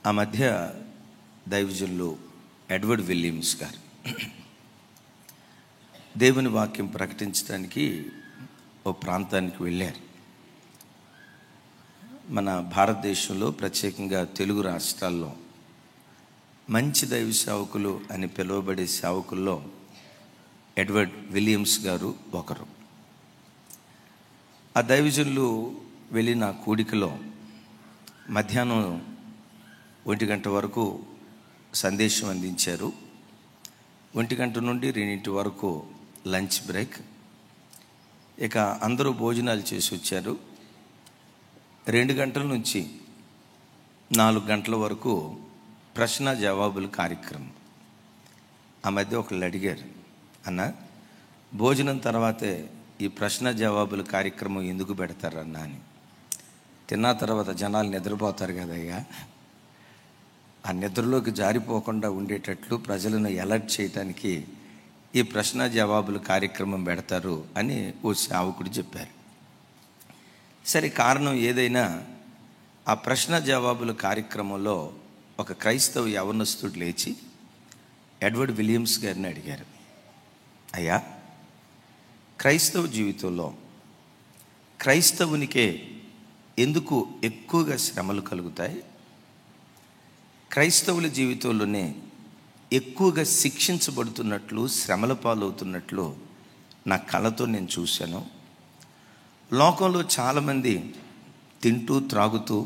ఆ మధ్య దైవజనులు ఎడ్వర్డ్ విలియమ్స్ గారు దేవుని వాక్యం ప్రకటించడానికి ఓ ప్రాంతానికి వెళ్ళారు. మన భారతదేశంలో ప్రత్యేకంగా తెలుగు రాష్ట్రాల్లో మంచి దైవ సేవకులు అని పిలువబడే సేవకుల్లో ఎడ్వర్డ్ విలియమ్స్ గారు ఒకరు. ఆ దైవజనులు వెళ్ళిన కూడికలో మధ్యాహ్నం 1 గంట వరకు సందేశం అందించారు. 1 గంట నుండి 2 వరకు లంచ్ బ్రేక్. ఇక అందరూ భోజనాలు చేసి వచ్చారు. 2 గంటల నుంచి 4 గంటల వరకు ప్రశ్న జవాబుల కార్యక్రమం. ఆ మధ్య ఒకళ్ళు అడిగారు, అన్న భోజనం తర్వాతే ఈ ప్రశ్న జవాబుల కార్యక్రమం ఎందుకు పెడతారన్నా అని. తిన్న తర్వాత జనాలు నిద్రపోతారు కదయ్యా, ఆ నిద్రలోకి జారిపోకుండా ఉండేటట్లు ప్రజలను అలర్ట్ చేయటానికి ఈ ప్రశ్న జవాబుల కార్యక్రమం పెడతారు అని ఓ సేవకుడు చెప్పారు. సరే, కారణం ఏదైనా ఆ ప్రశ్న జవాబుల కార్యక్రమంలో ఒక క్రైస్తవ యవనస్తుడు లేచి ఎడ్వర్డ్ విలియమ్స్ గారిని అడిగారు, అయ్యా, క్రైస్తవ జీవితంలో క్రైస్తవునికే ఎందుకు ఎక్కువగా శ్రమలు కలుగుతాయి? క్రైస్తవుల జీవితంలోనే ఎక్కువగా శిక్షించబడుతున్నట్లు, శ్రమల పాలవుతున్నట్లు నా కళ్ళతో నేను చూశాను. లోకంలో చాలామంది తింటూ త్రాగుతూ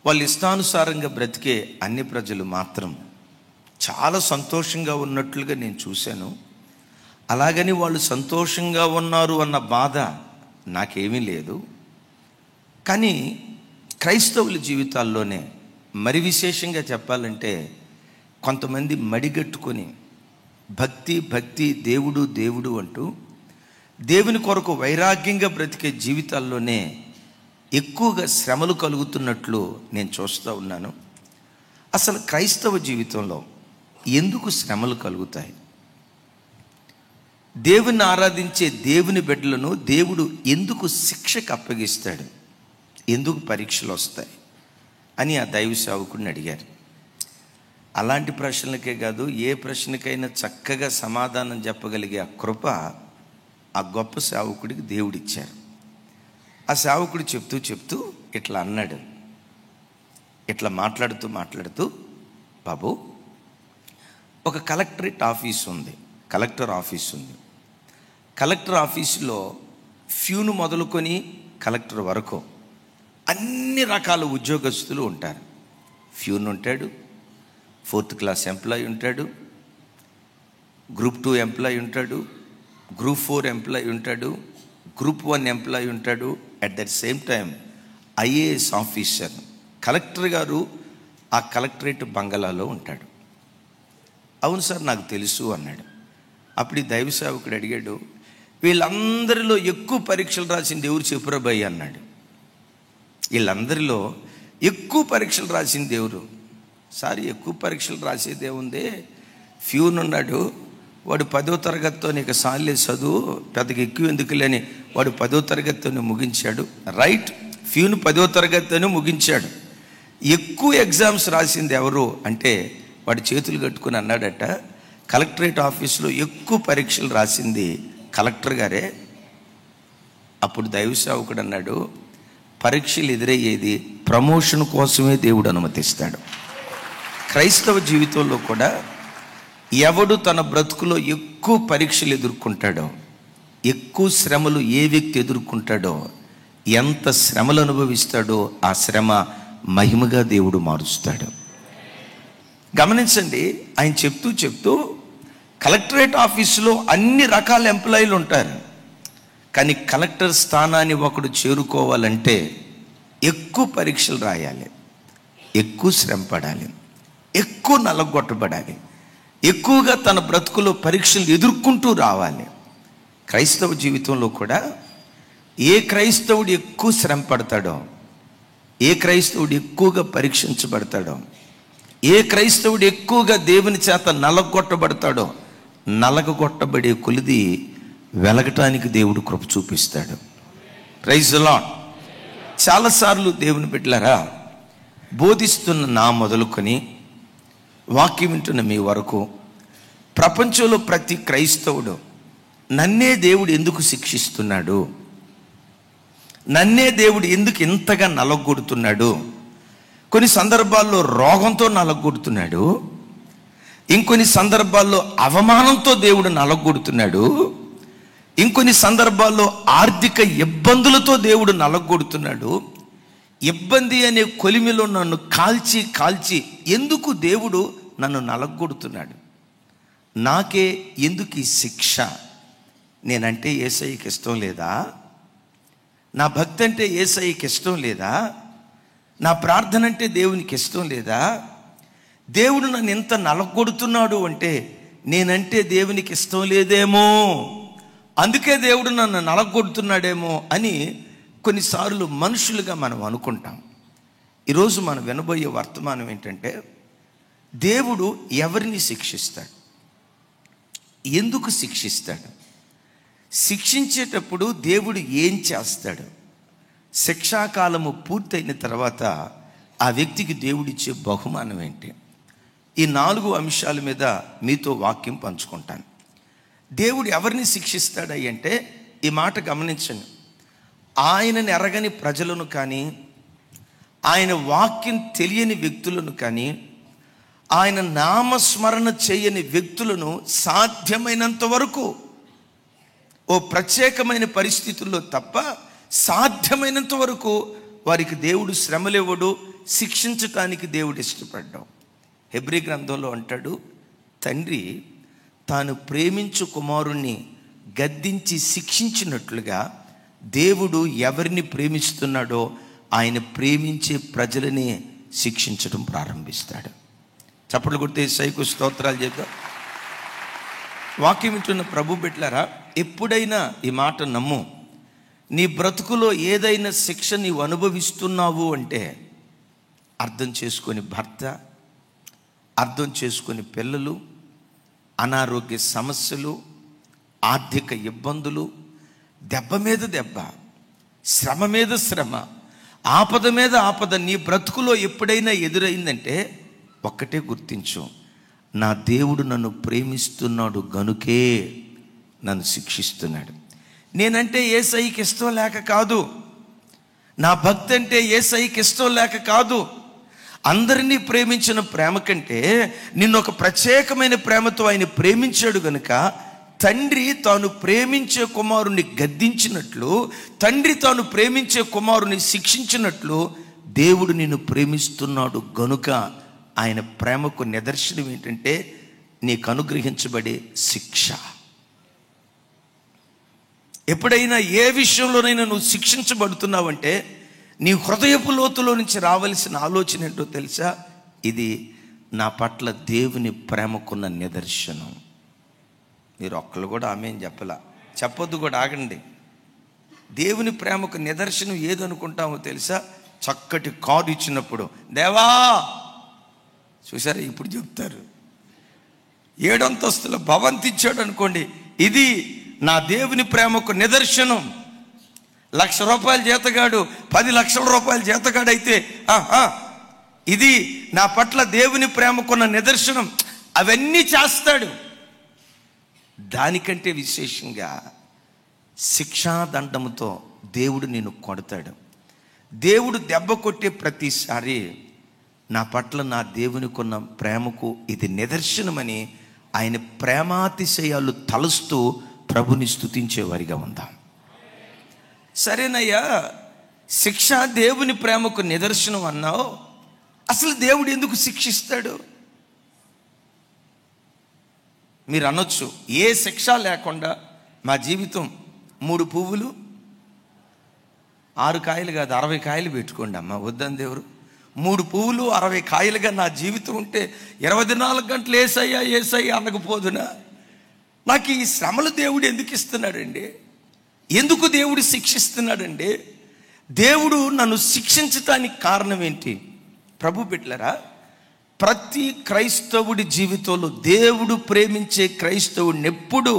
వాళ్ళ ఇష్టానుసారంగా బ్రతికే అన్ని ప్రజలు మాత్రం చాలా సంతోషంగా ఉన్నట్లుగా నేను చూశాను. అలాగని వాళ్ళు సంతోషంగా ఉన్నారు అన్న బాధ నాకేమీ లేదు. కానీ క్రైస్తవుల జీవితాల్లోనే మరి విశేషంగా చెప్పాలంటే కొంతమంది మడిగట్టుకొని భక్తి దేవుడు దేవుడు అంటూ దేవుని కొరకు వైరాగ్యంగా బ్రతికే జీవితాల్లోనే ఎక్కువగా శ్రమలు కలుగుతున్నట్లు నేను చూస్తూ ఉన్నాను. అసలు క్రైస్తవ జీవితంలో ఎందుకు శ్రమలు కలుగుతాయి? దేవుని ఆరాధించే దేవుని బిడ్డలను దేవుడు ఎందుకు శిక్షకు అప్పగిస్తాడు? ఎందుకు పరీక్షలు వస్తాయి అని ఆ దైవ సేవకుడిని అడిగారు. అలాంటి ప్రశ్నలకే కాదు, ఏ ప్రశ్నకైనా చక్కగా సమాధానం చెప్పగలిగే ఆ కృప ఆ గొప్ప సేవకుడికి దేవుడిచ్చారు. ఆ సేవకుడు చెప్తూ ఇట్లా అన్నాడు. ఇట్లా మాట్లాడుతూ బాబు, ఒక కలెక్టర్ ఆఫీస్ ఉంది. కలెక్టర్ ఆఫీసులో ఫ్యూను మొదలుకొని కలెక్టర్ వరకు అన్ని రకాల ఉద్యోగస్తులు ఉంటారు. ఫ్యూన్ ఉంటాడు, 4th క్లాస్ ఎంప్లాయీ ఉంటాడు, గ్రూప్ 2 ఎంప్లాయీ ఉంటాడు, గ్రూప్ 4 ఎంప్లాయీ ఉంటాడు, గ్రూప్ 1 ఎంప్లాయీ ఉంటాడు. At that same time IAS officer collector గారు ఆ కలెక్టరేట్ బంగళాలో ఉంటాడు. అవును సార్, నాకు తెలుసు అన్నాడు. అప్పుడు ఈ దైవ సేవకుడు అడిగాడు, వీళ్ళందరిలో ఎక్కువ పరీక్షలు రాసింది ఎవరు చెప్పురా భయ్ అన్నాడు. వీళ్ళందరిలో ఎక్కువ పరీక్షలు రాసింది ఎవరు? సార్, ఎక్కువ పరీక్షలు రాసేదే ఉంది, ఫ్యూన్ ఉన్నాడు, వాడు 10వ తరగతితో నీకు సాలే చదువు, పెద్దగా ఎక్కువ ఎందుకులేని వాడు 10వ తరగతితోనే ముగించాడు. రైట్, ఫ్యూన్ 10వ తరగతితోనే ముగించాడు. ఎక్కువ ఎగ్జామ్స్ రాసింది ఎవరు అంటే వాడు చేతులు కట్టుకుని అన్నాడట, కలెక్టరేట్ ఆఫీసులో ఎక్కువ పరీక్షలు రాసింది కలెక్టర్ గారే. అప్పుడు దైవ సేవకుడు అన్నాడు, పరీక్షలు ఎదురయ్యేది ప్రమోషన్ కోసమే దేవుడు అనుమతిస్తాడు. క్రైస్తవ జీవితంలో కూడా ఎవడు తన బ్రతుకులో ఎక్కువ పరీక్షలు ఎదుర్కొంటాడో, ఎక్కువ శ్రమలు ఏ వ్యక్తి ఎదుర్కొంటాడో, ఎంత శ్రమలు అనుభవిస్తాడో ఆ శ్రమ మహిమగా దేవుడు మారుస్తాడు. గమనించండి, ఆయన చెప్తూ కలెక్టరేట్ ఆఫీసులో అన్ని రకాల ఎంప్లాయీలు ఉంటారు. కానీ కలెక్టర్ స్థానాన్ని ఒకడు చేరుకోవాలంటే ఎక్కువ పరీక్షలు రాయాలి, ఎక్కువ శ్రమ పడాలి, ఎక్కువ నలగొట్టబడాలి, ఎక్కువగా తన బ్రతుకులో పరీక్షలు ఎదుర్కొంటూ రావాలి. క్రైస్తవ జీవితంలో కూడా ఏ క్రైస్తవుడు ఎక్కువ శ్రమ పడతాడో, ఏ క్రైస్తవుడు ఎక్కువగా పరీక్షించబడతాడో, ఏ క్రైస్తవుడు ఎక్కువగా దేవుని చేత నలగొట్టబడతాడో, నలగొట్టబడే కొలిది వెలగటానికి దేవుడు కృప చూపిస్తాడు. Praise the Lord. చాలాసార్లు దేవుని బిడ్డలారా, బోధిస్తున్న నా మొదలుకొని వాక్యం వింటున్న మీ వరకు ప్రపంచంలో ప్రతి క్రైస్తవుడు నన్నే దేవుడు ఎందుకు శిక్షిస్తున్నాడు, నన్నే దేవుడు ఎందుకు ఇంతగా నలగొడుతున్నాడు, కొన్ని సందర్భాల్లో రోగంతో నలగొడుతున్నాడు, ఇంకొన్ని సందర్భాల్లో అవమానంతో దేవుడు నలగొడుతున్నాడు, ఇంకొన్ని సందర్భాల్లో ఆర్థిక ఇబ్బందులతో దేవుడు నలగొడుతున్నాడు. ఇబ్బంది అనే కొలిమిలో నన్ను కాల్చి కాల్చి ఎందుకు దేవుడు నన్ను నలగొడుతున్నాడు, నాకే ఎందుకు ఈ శిక్ష? నేనంటే యేసయ్యకి ఇష్టం లేదా? నా భక్తి అంటే యేసయ్యకి ఇష్టం లేదా? నా ప్రార్థన అంటే దేవునికి ఇష్టం లేదా? దేవుడు నన్ను ఎంత నలగొడుతున్నాడు అంటే నేనంటే దేవునికి ఇష్టం లేదేమో, అందుకే దేవుడు నన్ను నలగొడుతున్నాడేమో అని కొన్నిసార్లు మనుషులుగా మనం అనుకుంటాం. ఈరోజు మనం వినబోయే వర్తమానం ఏంటంటే, దేవుడు ఎవరిని శిక్షిస్తాడు, ఎందుకు శిక్షిస్తాడు, శిక్షించేటప్పుడు దేవుడు ఏం చేస్తాడు, శిక్షాకాలము పూర్తయిన తర్వాత ఆ వ్యక్తికి దేవుడిచ్చే బహుమానం ఏంటి? ఈ 4 అంశాల మీద మీతో వాక్యం పంచుకుంటాను. దేవుడు ఎవరిని శిక్షిస్తాడు అంటే ఈ మాట గమనించండి. ఆయనని ఎరగని ప్రజలను కానీ, ఆయన వాక్యం తెలియని వ్యక్తులను కానీ, ఆయన నామస్మరణ చేయని వ్యక్తులను సాధ్యమైనంత వరకు ఓ ప్రత్యేకమైన పరిస్థితుల్లో తప్ప సాధ్యమైనంత వరకు వారికి దేవుడు శ్రమలివ్వడు, శిక్షించటానికి దేవుడు ఇష్టపడ్డాం. హెబ్రీ గ్రంథంలో అంటాడు, తండ్రి తాను ప్రేమించు కుమారుణ్ణి గద్దించి శిక్షించినట్లుగా దేవుడు ఎవరిని ప్రేమిస్తున్నాడో ఆయన ప్రేమించే ప్రజలని శిక్షించడం ప్రారంభిస్తాడు. చప్పట్లు కొడితే యేసయ్యకు స్తోత్రాలు చేద్దాం. వాక్యం వింటున్న ప్రభు బిడ్డలారా, ఎప్పుడైనా ఈ మాట నమ్ము, నీ బ్రతుకులో ఏదైనా శిక్ష నీవు అనుభవిస్తున్నావు అంటే అర్థం చేసుకొని భర్త, అర్థం చేసుకొని పిల్లలు, అనారోగ్య సమస్యలు, ఆర్థిక ఇబ్బందులు, దెబ్బ మీద దెబ్బ, శ్రమ మీద శ్రమ, ఆపద మీద ఆపద నీ బ్రతుకులో ఎప్పుడైనా ఎదురైందంటే ఒక్కటే గుర్తించు, నా దేవుడు నన్ను ప్రేమిస్తున్నాడు గనుకే నన్ను శిక్షిస్తున్నాడు. నేనంటే యేసయ్యకి ఇష్టం లేక కాదు, నా భక్తి అంటే యేసయ్యకి ఇష్టం లేక కాదు. అందరినీ ప్రేమించిన ప్రేమ కంటే నిన్ను ఒక ప్రత్యేకమైన ప్రేమతో ఆయన ప్రేమించాడు గనుక, తండ్రి తాను ప్రేమించే కుమారుని గద్దించినట్లు, తండ్రి తాను ప్రేమించే కుమారుని శిక్షించినట్లు దేవుడు నిన్ను ప్రేమిస్తున్నాడు గనుక ఆయన ప్రేమకు నిదర్శనం ఏంటంటే నీకు అనుగ్రహించబడే శిక్ష. ఎప్పుడైనా ఏ విషయంలోనైనా నువ్వు శిక్షించబడుతున్నావంటే నీ హృదయపు లోతులో నుంచి రావలసిన ఆలోచన ఏంటో తెలుసా? ఇది నా పట్ల దేవుని ప్రేమకున్న నిదర్శనం. మీరు ఒక్కళ్ళు కూడా ఆమేన్ చెప్పలా, చెప్పొద్దు కూడా, ఆగండి. దేవుని ప్రేమకు నిదర్శనం ఏదనుకుంటామో తెలుసా? చక్కటి కారు ఇచ్చినప్పుడు దేవా, చూసారా ఇప్పుడు చెప్తారు, 7 అంతస్తుల భవంతి ఇచ్చాడు అనుకోండి, ఇది నా దేవుని ప్రేమకు నిదర్శనం. 1,00,000 రూపాయల జీతగాడు 10 లక్షల రూపాయల జీతగాడైతే ఇది నా పట్ల దేవుని ప్రేమకున్న నిదర్శనం. అవన్నీ చేస్తాడు. దానికంటే విశేషంగా శిక్షాదండముతో దేవుడు నిన్ను కొడతాడు. దేవుడు దెబ్బ కొట్టే ప్రతిసారి నా పట్ల నా దేవునికి ఉన్న ప్రేమకు ఇది నిదర్శనమని ఆయన ప్రేమాతిశయాలు తలుస్తూ ప్రభుని స్తుతించేవారిగా ఉందాం. సరేనయ్యా, శిక్ష దేవుని ప్రేమకు నిదర్శనం అన్నావు, అసలు దేవుడు ఎందుకు శిక్షిస్తాడు? మీరు అనొచ్చు, ఏ శిక్ష లేకుండా మా జీవితం 3 పువ్వులు 6 కాయలు కాదు 60 కాయలు పెట్టుకోండి అమ్మ, వద్దని దేవుడు. 3 పువ్వులు 60 కాయలుగా నా జీవితం ఉంటే 24 గంటలు ఏసయ్యా ఏసయ్యా అనకపోదునా? నాకు ఈ శ్రమలు దేవుడు ఎందుకు ఇస్తున్నాడండి? ఎందుకు దేవుడు శిక్షిస్తున్నాడండి? దేవుడు నన్ను శిక్షించటానికి కారణం ఏంటి? ప్రభు బిడ్డలారా, ప్రతి క్రైస్తవుడి జీవితంలో దేవుడు ప్రేమించే క్రైస్తవుడిని ఎప్పుడు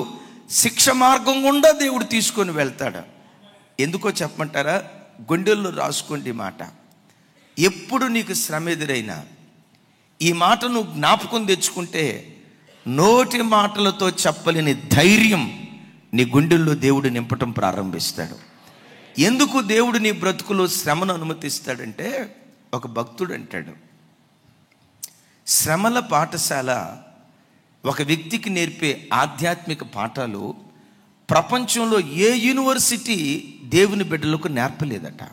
శిక్ష మార్గం గుండా దేవుడు తీసుకొని వెళ్తాడు. ఎందుకో చెప్పమంటారా? గుండెల్లో రాసుకోండి మాట. ఎప్పుడు నీకు శ్రమ ఎదురైనా ఈ మాట నువ్వు జ్ఞాపకం తెచ్చుకుంటే నోటి మాటలతో చెప్పలేని ధైర్యం నీ గుండెల్లో దేవుడు నింపటం ప్రారంభిస్తాడు. ఎందుకు దేవుడు నీ బ్రతుకులో శ్రమను అనుమతిస్తాడంటే, ఒక భక్తుడు అంటాడు, శ్రమల పాఠశాల ఒక వ్యక్తికి నేర్పే ఆధ్యాత్మిక పాఠాలు ప్రపంచంలో ఏ యూనివర్సిటీ దేవుని బిడ్డలకు నేర్పలేదట.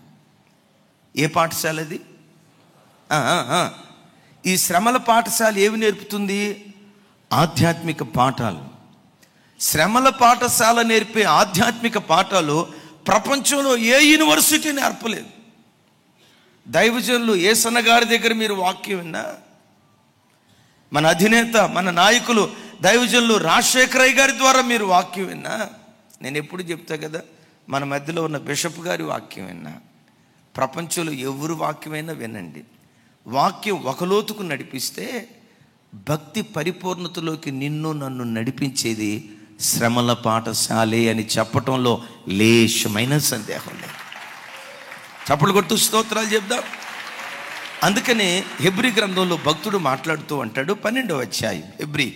ఏ పాఠశాల అది? ఈ శ్రమల పాఠశాల ఏమి నేర్పుతుంది? ఆధ్యాత్మిక పాఠాలు. శ్రమల పాఠశాల నేర్పే ఆధ్యాత్మిక పాఠాలు ప్రపంచంలో ఏ యూనివర్సిటీ నేర్పలేదు. దైవజనులు యేసన్న గారి దగ్గర మీరు వాక్యం విన్నా, మన అధినేత, మన నాయకులు దైవజనులు రాజశేఖరయ్య గారి ద్వారా మీరు వాక్యం విన్నా, నేను ఎప్పుడు చెప్తా కదా, మన మధ్యలో ఉన్న బిషప్ గారి వాక్యం విన్నా, ప్రపంచంలో ఎవరు వాక్యమైనా వినండి. వాక్యం ఒక లోతుకు నడిపిస్తే భక్తి పరిపూర్ణతలోకి నిన్ను నన్ను నడిపించేది శ్రమల పాఠశాలే అని చెప్పటంలో లేశమైన సందేహం లేదు. చప్పలు కొట్టు స్తోత్రాలు చెప్దాం. అందుకనే హెబ్రీ గ్రంథంలో భక్తుడు మాట్లాడుతూ అంటాడు, 12వ అధ్యాయం హెబ్రీ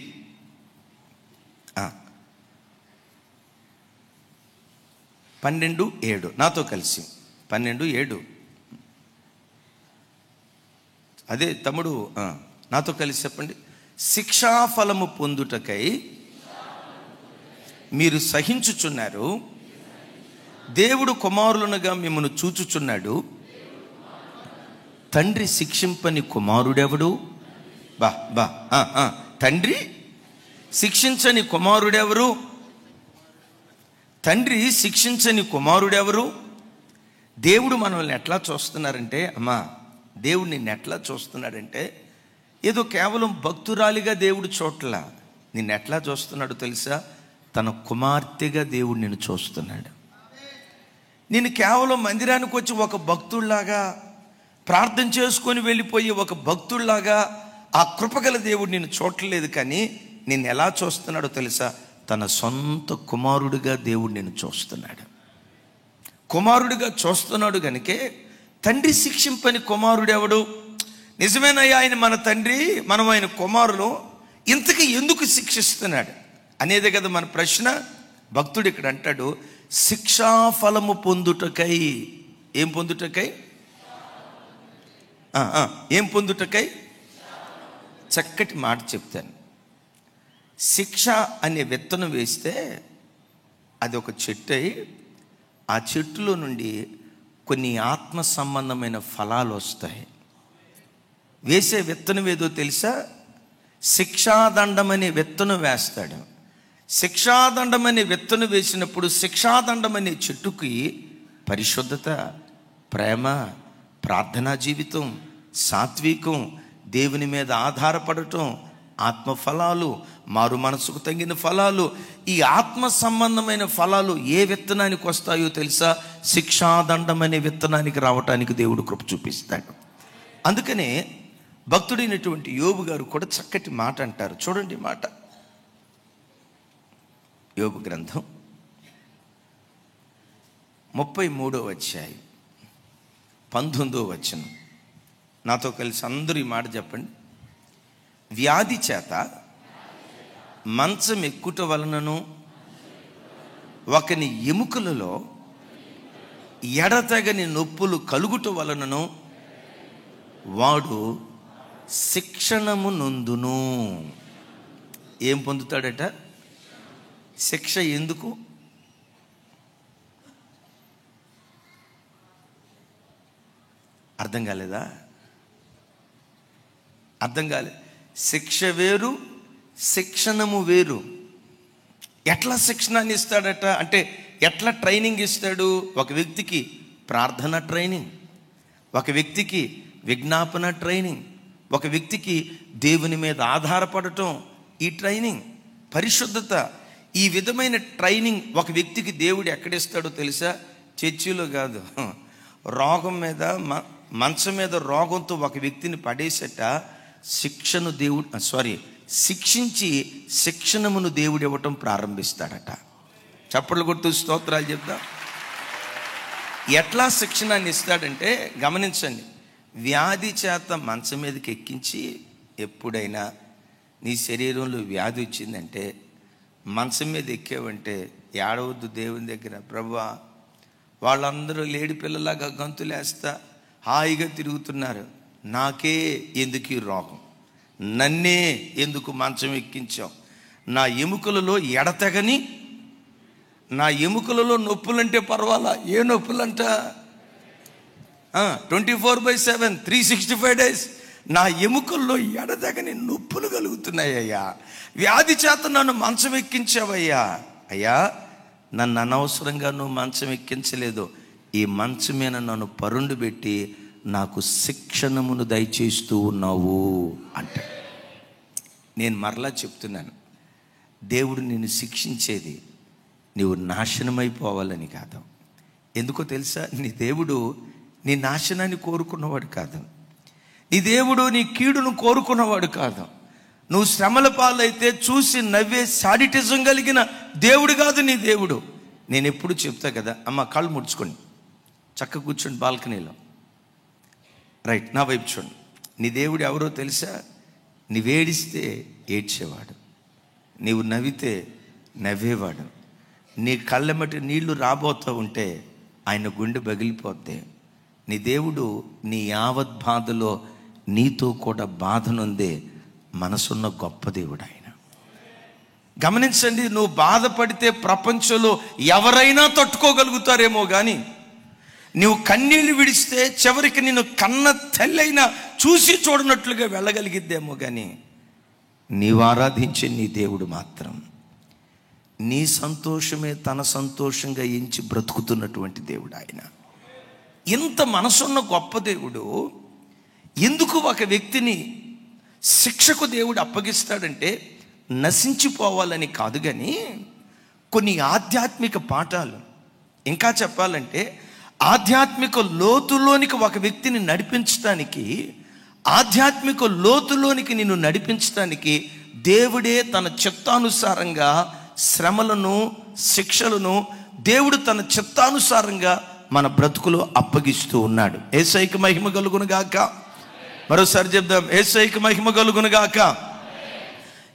12:7 నాతో కలిసి 12:7 అదే తమ్ముడు నాతో కలిసి చెప్పండి. శిక్షాఫలము పొందుటకై మీరు సహించుచున్నారు, దేవుడు కుమారులనుగా మిమ్మల్ని చూచుచున్నాడు. తండ్రి శిక్షింపని కుమారుడెవడు? తండ్రి శిక్షించని కుమారుడెవరు? తండ్రి శిక్షించని కుమారుడెవరు? దేవుడు మనల్ని ఎట్లా చూస్తున్నారంటే, అమ్మా దేవుడు నిన్ను ఎట్లా చూస్తున్నాడంటే, ఏదో కేవలం భక్తురాలిగా దేవుడు చోట్ల నిన్ను ఎట్లా చూస్తున్నాడు తెలుసా? తన కుమార్తెగా దేవుడు నిన్ను చూస్తున్నాడు. నేను కేవలం మందిరానికి వచ్చి ఒక భక్తుడిలాగా ప్రార్థన చేసుకొని వెళ్ళిపోయి ఒక భక్తుడిలాగా ఆ కృపగల దేవుడు నిన్ను చూడలేదు. కానీ నిన్ను ఎలా చూస్తున్నాడో తెలుసా? తన సొంత కుమారుడిగా దేవుడు నిన్ను చూస్తున్నాడు. కుమారుడిగా చూస్తున్నాడు కనుకే తండ్రి శిక్షింపని కుమారుడెవడు? నిజమేనయ్యా, ఆయన మన తండ్రి, మనం ఆయన కుమారులు, ఇంతకీ ఎందుకు శిక్షిస్తున్నాడు అనేది కదా మన ప్రశ్న. భక్తుడు ఇక్కడ అంటాడు, శిక్షాఫలము పొందుటకై. ఏం పొందుటకై? ఏం పొందుటకై? చక్కటి మాట చెప్తాను. శిక్ష అనే విత్తనం వేస్తే అది ఒక చెట్టు అయి ఆ చెట్టులో నుండి కొన్ని ఆత్మ సంబంధమైన ఫలాలు వస్తాయి. వేసే విత్తనం ఏదో తెలుసా? శిక్షాదండం అనే విత్తనం వేస్తాడు. శిక్షాదండం అనే విత్తనం వేసినప్పుడు శిక్షాదండం అనే చెట్టుకి పరిశుద్ధత, ప్రేమ, ప్రార్థనా జీవితం, సాత్వికం, దేవుని మీద ఆధారపడటం, ఆత్మ ఫలాలు, మారు మనసుకు తగిన ఫలాలు, ఈ ఆత్మ సంబంధమైన ఫలాలు ఏ విత్తనానికి వస్తాయో తెలుసా? శిక్షాదండం అనే విత్తనానికి రావటానికి దేవుడు కృప చూపిస్తాడు. అందుకనే భక్తుడైనటువంటి యోబు గారు కూడా చక్కటి మాట అంటారు. చూడండి మాట, యోబు గ్రంథం 33వ అధ్యాయం 19వ వచనం. నాతో కలిసి అందరూ ఈ మాట చెప్పండి. వ్యాధి చేత మంచం ఎక్కుట వలనను ఒకని ఎముకలలో ఎడతెగని నొప్పులు కలుగుట వలనను వాడు శిక్షణము నొందును. ఏం పొందుతాడట? శిక్ష. ఎందుకు? అర్థం కాలేదా? అర్థం కాలేదు. శిక్ష వేరు, శిక్షణము వేరు. ఎట్లా శిక్షణాన్ని ఇస్తాడట అంటే, ఎట్లా ట్రైనింగ్ ఇస్తాడు? ఒక వ్యక్తికి ప్రార్థన ట్రైనింగ్, ఒక వ్యక్తికి విజ్ఞాపన ట్రైనింగ్, ఒక వ్యక్తికి దేవుని మీద ఆధారపడటం, ఈ ట్రైనింగ్, పరిశుద్ధత, ఈ విధమైన ట్రైనింగ్ ఒక వ్యక్తికి దేవుడు ఎక్కడిస్తాడో తెలుసా? చర్చిలో కాదు, రోగం మీద, మంచం మీద రోగంతో ఒక వ్యక్తిని పడేసట శిక్షను దేవుడు శిక్షించి శిక్షణమును దేవుడు ఇవ్వటం ప్రారంభిస్తాడట. చప్పట్లు కొడుతూ స్తోత్రాలు చెప్తా. ఎట్లా శిక్షణాన్ని ఇస్తాడంటే గమనించండి. వ్యాధి చేత మంచం మీదకి ఎక్కించి, ఎప్పుడైనా నీ శరీరంలో వ్యాధి వచ్చిందంటే మంచం మీద ఎక్కేవంటే ఏడవద్దు దేవుని దగ్గర. ప్రభువా, వాళ్ళందరూ లేడి పిల్లలాగా గంతులేస్తా హాయిగా తిరుగుతున్నారు, నాకే ఎందుకు ఈ రోగం, నన్నే ఎందుకు మంచం ఎక్కించావు, నా ఎముకలలో ఎడతెగని, నా ఎముకలలో నొప్పులంటే పర్వాలా, ఏ నొప్పులంట, 24/7 365 days నా ఎముకల్లో ఎడతెగని నొప్పులు కలుగుతున్నాయ్యా, వ్యాధి చేత నన్ను మంచం ఎక్కించావయ్యా. అయ్యా, నన్ను అనవసరంగా నువ్వు మంచం ఎక్కించలేదు, ఈ మంచం మీద నన్ను పరుండు పెట్టి నాకు శిక్షణమును దయచేస్తూ ఉన్నావు అంటే. నేను మరలా చెప్తున్నాను, దేవుడు నిన్ను శిక్షించేది నీవు నాశనమైపోవాలని కాదు. ఎందుకో తెలుసా? నీ దేవుడు నీ నాశనాన్ని కోరుకున్నవాడు కాదు, నీ దేవుడు నీ కీడును కోరుకున్నవాడు కాదు. నువ్వు శ్రమల పాలైతే చూసి నవ్వే సాడిటిజం కలిగిన దేవుడు కాదు నీ దేవుడు. నేను ఎప్పుడు చెప్తా కదా, అమ్మ కళ్ళు ముడుచుకోండి, చక్క కూర్చోండి బాల్కనీలో, రైట్, నా వైపు చూడండి. నీ దేవుడు ఎవరో తెలుసా? నీవేడిస్తే ఏడ్చేవాడు, నీవు నవ్వితే నవ్వేవాడు. నీ కళ్ళెమ్మటి నీళ్లు రాబోతూ ఉంటే ఆయన గుండె పగిలిపోద్ది. నీ దేవుడు నీ యావత్ బాధలో నీతో కూడా బాధనుందే మనసున్న గొప్ప దేవుడు ఆయన. గమనించండి, నువ్వు బాధపడితే ప్రపంచంలో ఎవరైనా తట్టుకోగలుగుతారేమో కానీ, నువ్వు కన్నీళ్లు విడిస్తే చివరికి నిన్ను కన్న తల్లైనా చూసి చూడనట్లుగా వెళ్ళగలిగిద్దేమో కానీ, నీవు ఆరాధించే నీ దేవుడు మాత్రం నీ సంతోషమే తన సంతోషంగా ఎంచి బ్రతుకుతున్నటువంటి దేవుడు ఆయన. ఇంత మనసున్న గొప్ప దేవుడు ఎందుకు ఒక వ్యక్తిని శిక్షకు దేవుడు అప్పగిస్తాడంటే నశించిపోవాలని కాదు, కానీ కొన్ని ఆధ్యాత్మిక పాఠాలు, ఇంకా చెప్పాలంటే ఆధ్యాత్మిక లోతులోనికి ఒక వ్యక్తిని నడిపించడానికి, ఆధ్యాత్మిక లోతులోనికి నిన్ను నడిపించడానికి దేవుడే తన చిత్తానుసారంగా శ్రమలను, శిక్షలను దేవుడు తన చిత్తానుసారంగా మన బ్రతుకులో అప్పగిస్తూ ఉన్నాడు. యేసయ్యకి మహిమ కలుగును గాక. మరోసారి చెప్దాం, యేసయ్యకి మహిమ కలుగును గాక.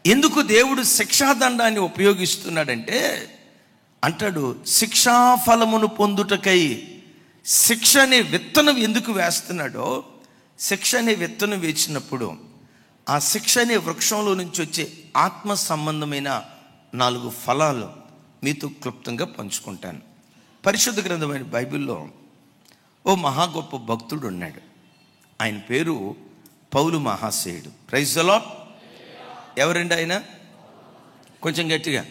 ఎందుకు దేవుడు శిక్షాదండాన్ని ఉపయోగిస్తున్నాడంటే, అంటాడు శిక్షాఫలమును పొందుటకై. శిక్ష అనే విత్తనం ఎందుకు వేస్తున్నాడో, శిక్ష అనే విత్తనం వేసినప్పుడు ఆ శిక్ష అనే వృక్షంలో నుంచి వచ్చే ఆత్మ సంబంధమైన 4 ఫలాలు మీతో క్లుప్తంగా పంచుకుంటాను. పరిశుద్ధ గ్రంథమైన బైబిల్లో ఓ మహా గొప్ప భక్తుడు ఉన్నాడు. ఆయన పేరు పౌలు మహాశయుడు. Praise the Lord. ఎవరండి ఆయన? కొంచెం గట్టిగా.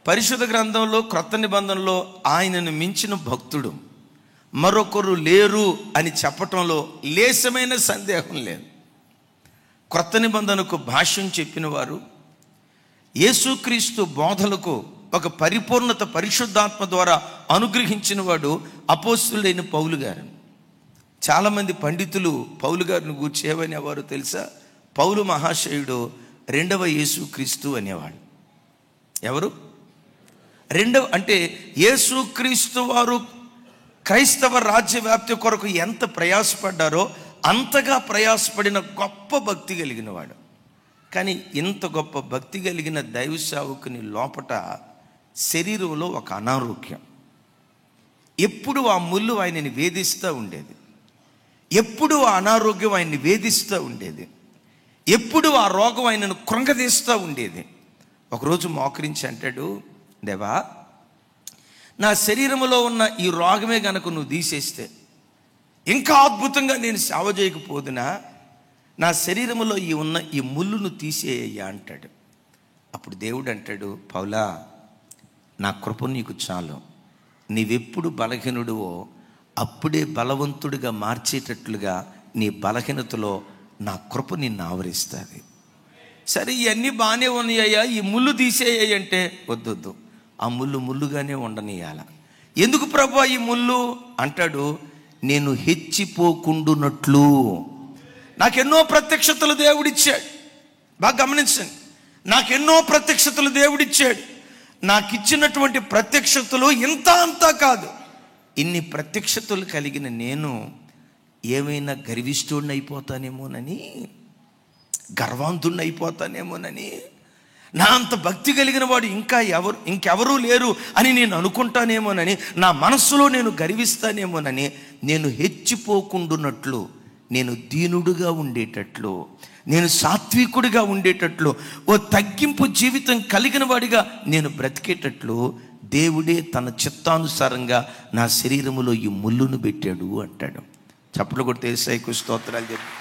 పరిశుద్ధ గ్రంథంలో క్రొత్త నిబంధనలో ఆయనను మించిన భక్తుడు మరొకరు లేరు అని చెప్పటంలో లేశమైన సందేహం లేదు. క్రొత్త నిబంధనకు భాష్యం చెప్పిన వారు, యేసుక్రీస్తు బోధలకు ఒక పరిపూర్ణత పరిశుద్ధాత్మ ద్వారా అనుగ్రహించిన వాడు అపోస్తులైన పౌలు గారు. చాలామంది పండితులు పౌలు గారిని గూర్చి ఏమనేవారు తెలుసా? పౌలు మహాశయుడు 2వ యేసుక్రీస్తు అనేవాడు. ఎవరు? 2వ అంటే యేసుక్రీస్తు వారు క్రైస్తవ రాజ్య వ్యాప్తి కొరకు ఎంత ప్రయాసపడ్డారో అంతగా ప్రయాసపడిన గొప్ప భక్తి కలిగిన వాడు. కానీ ఇంత గొప్ప భక్తి కలిగిన దైవ సేవకుని లోపట శరీరంలో ఒక అనారోగ్యం. ఎప్పుడు ఆ ముళ్ళు ఆయనని వేధిస్తూ ఉండేది, ఎప్పుడు ఆ అనారోగ్యం ఆయన్ని వేధిస్తూ ఉండేది, ఎప్పుడు ఆ రోగం ఆయనను కృంగదీస్తూ ఉండేది. ఒకరోజు మోకరించి అంటాడు, దేవా, నా శరీరంలో ఉన్న ఈ రోగమే గనక నువ్వు తీసేస్తే ఇంకా అద్భుతంగా నేను సేవ చేయకపోదునా, నా శరీరంలో ఉన్న ఈ ముళ్ళును తీసేయ్యా అంటాడు. అప్పుడు దేవుడు అంటాడు, పౌలా, నా కృప నీకు చాలు, నీవెప్పుడు బలహీనుడువో అప్పుడే బలవంతుడిగా మార్చేటట్లుగా నీ బలహీనతలో నా కృప నిన్ను ఆవరిస్తుంది. సరే, ఇవన్నీ బాగానే ఉన్నాయ్యా, ఈ ముళ్ళు తీసేయ్యి అంటే వద్దొద్దు, ఆ ముళ్ళు ముళ్ళుగానే ఉండనియాల. ఎందుకు ప్రభువా ఈ ముళ్ళు అంటాడు? నేను హెచ్చిపోకుండునట్లు. నాకెన్నో ప్రత్యక్షతలు దేవుడిచ్చాడు. బాగా గమనించండి, నాకెన్నో ప్రత్యక్షతలు దేవుడిచ్చాడు. నాకు ఇచ్చినటువంటి ప్రత్యక్షతలు ఇంత అంతా కాదు. ఇన్ని ప్రత్యక్షతలు కలిగిన నేను ఏమైనా గర్విష్ఠుడిని అయిపోతానేమోనని, గర్వాంతుడిని అయిపోతానేమోనని, నా అంత భక్తి కలిగిన వాడు ఇంకెవరూ లేరు అని నేను అనుకుంటానేమోనని, నా మనస్సులో నేను గర్విస్తానేమోనని, నేను హెచ్చిపోకుండున్నట్లు, నేను దీనుడుగా ఉండేటట్లు, నేను సాత్వికుడిగా ఉండేటట్లు, ఓ తగ్గింపు జీవితం కలిగిన వాడిగా నేను బ్రతికేటట్లు దేవుడే తన చిత్తానుసారంగా నా శరీరములో ఈ ముళ్ళును పెట్టాడు అంటాడు. చప్పట్లు కొడితే యేసయ్యకు స్తోత్రాలు చెప్పి.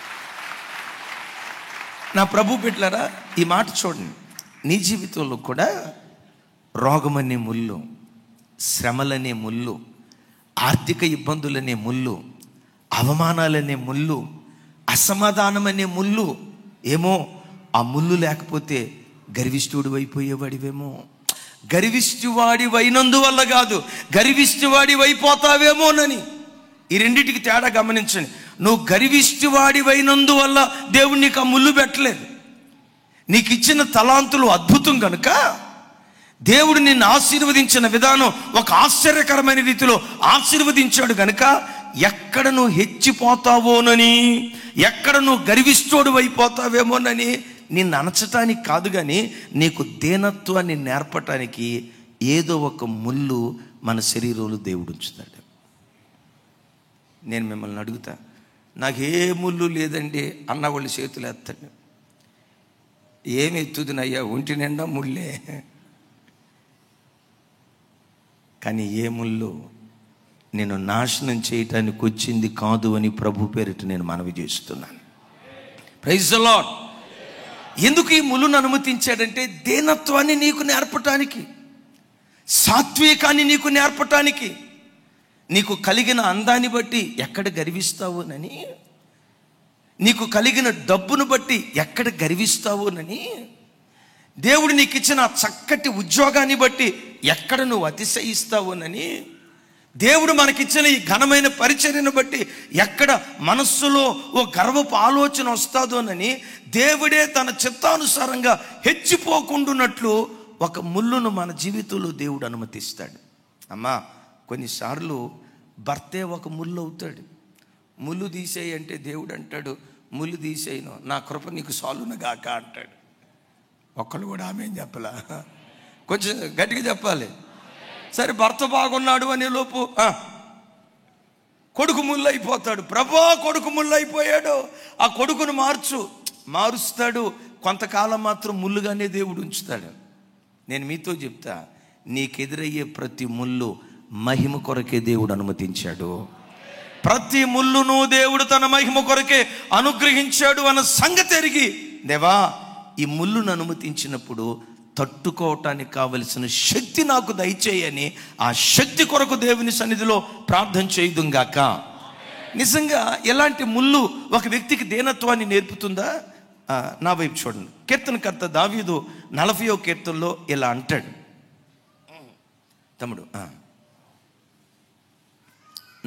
నా ప్రభు బిడ్డలారా, ఈ మాట చూడండి. నీ జీవితంలో కూడా రోగమనే ముళ్ళు, శ్రమలనే ముళ్ళు, ఆర్థిక ఇబ్బందులనే ముళ్ళు, అవమానాలనే ముళ్ళు, అసమాధానం అనే ముళ్ళు, ఏమో ఆ ముళ్ళు లేకపోతే గర్విష్ఠుడు అయిపోయేవాడివేమో. గర్విష్ఠువాడి అయినందువల్ల కాదు, గర్విష్ఠువాడి అయిపోతావేమోనని. ఈ రెండింటికి తేడా గమనించండి. నువ్వు గర్విష్ఠువాడి అయినందువల్ల దేవుడు నీకు ఆ ముళ్ళు పెట్టలేదు. నీకు ఇచ్చిన తలాంతులు అద్భుతం కనుక దేవుడు నిన్ను ఆశీర్వదించిన విధానం ఒక ఆశ్చర్యకరమైన రీతిలో ఆశీర్వదించాడు కనుక ఎక్కడ నువ్వు హెచ్చిపోతావోనని, ఎక్కడ నువ్వు గర్విష్ఠుడు అయిపోతావేమోనని నిన్ను అనచటానికి కాదు, కానీ నీకు దీనత్వాన్ని నేర్పటానికి ఏదో ఒక ముళ్ళు మన శరీరంలో దేవుడు ఉంచుతాడు. నేను మిమ్మల్ని అడుగుతా, నాకు ఏ ముళ్ళు లేదండి అన్న వాళ్ళు చేతులు ఎత్తండి. ఏమి ఎత్తుదినయ్యా, ఒంటి నిండా ముళ్ళే. కానీ ఏ ముళ్ళు నేను నాశనం చేయటానికి వచ్చింది కాదు అని ప్రభు పేరిట నేను మనవి చేస్తున్నాను. Praise the Lord. ఎందుకు ఈ ముళ్ళును అనుమతించాడంటే దీనత్వాన్ని నీకు నేర్పటానికి, సాత్వికాన్ని నీకు నేర్పటానికి, నీకు కలిగిన అందాన్ని బట్టి ఎక్కడ గర్విస్తావునని, నీకు కలిగిన డబ్బును బట్టి ఎక్కడ గర్విస్తావునని, దేవుడు నీకు ఇచ్చిన చక్కటి ఉద్యోగాన్ని బట్టి ఎక్కడ నువ్వు అతిశయిస్తావునని, దేవుడు మనకిచ్చిన ఈ ఘనమైన పరిచర్యను బట్టి ఎక్కడ మనస్సులో ఓ గర్వపు ఆలోచన వస్తాదోనని దేవుడే తన చిత్తానుసారంగా హెచ్చిపోకుండాన్నట్లు ఒక ముళ్ళును మన జీవితంలో దేవుడు అనుమతిస్తాడు. అమ్మా, కొన్నిసార్లు భర్తే ఒక ముళ్ళు అవుతాడు. ముళ్ళు తీసేయి అంటే దేవుడు అంటాడు, ముళ్ళు తీసేయను, నా కృప నీకు సాలును గాక అంటాడు. ఒక్కళ్ళు కూడా ఆమె ఏం చెప్పలా, కొంచెం గట్టిగా చెప్పాలి. సరే, భర్త బాగున్నాడు అనే లోపు కొడుకు ముళ్ళు అయిపోతాడు. ప్రభా, కొడుకు ముళ్ళు అయిపోయాడు, ఆ కొడుకును మారుస్తాడు. కొంతకాలం మాత్రం ముళ్ళుగానే దేవుడు ఉంచుతాడు. నేను మీతో చెప్తా, నీకెదురయ్యే ప్రతి ముళ్ళు మహిమ కొరకే దేవుడు అనుమతించాడు. ప్రతి ముళ్ళును దేవుడు తన మహిమ కొరకే అనుగ్రహించాడు అన్న సంగతి ఎరిగి, దేవా ఈ ముళ్ళును అనుమతించినప్పుడు తట్టుకోవటానికి కావలసిన శక్తి నాకు దయచేయని ఆ శక్తి కొరకు దేవుని సన్నిధిలో ప్రార్థన చేయుదుంగాక. నిజంగా ఎలాంటి ముళ్ళు ఒక వ్యక్తికి దీనత్వాన్ని నేర్పుతుందా? నా వైపు చూడండి. కీర్తనకర్త దావీదు 40వ కీర్తనలో ఇలా అంటాడు. తమ్ముడు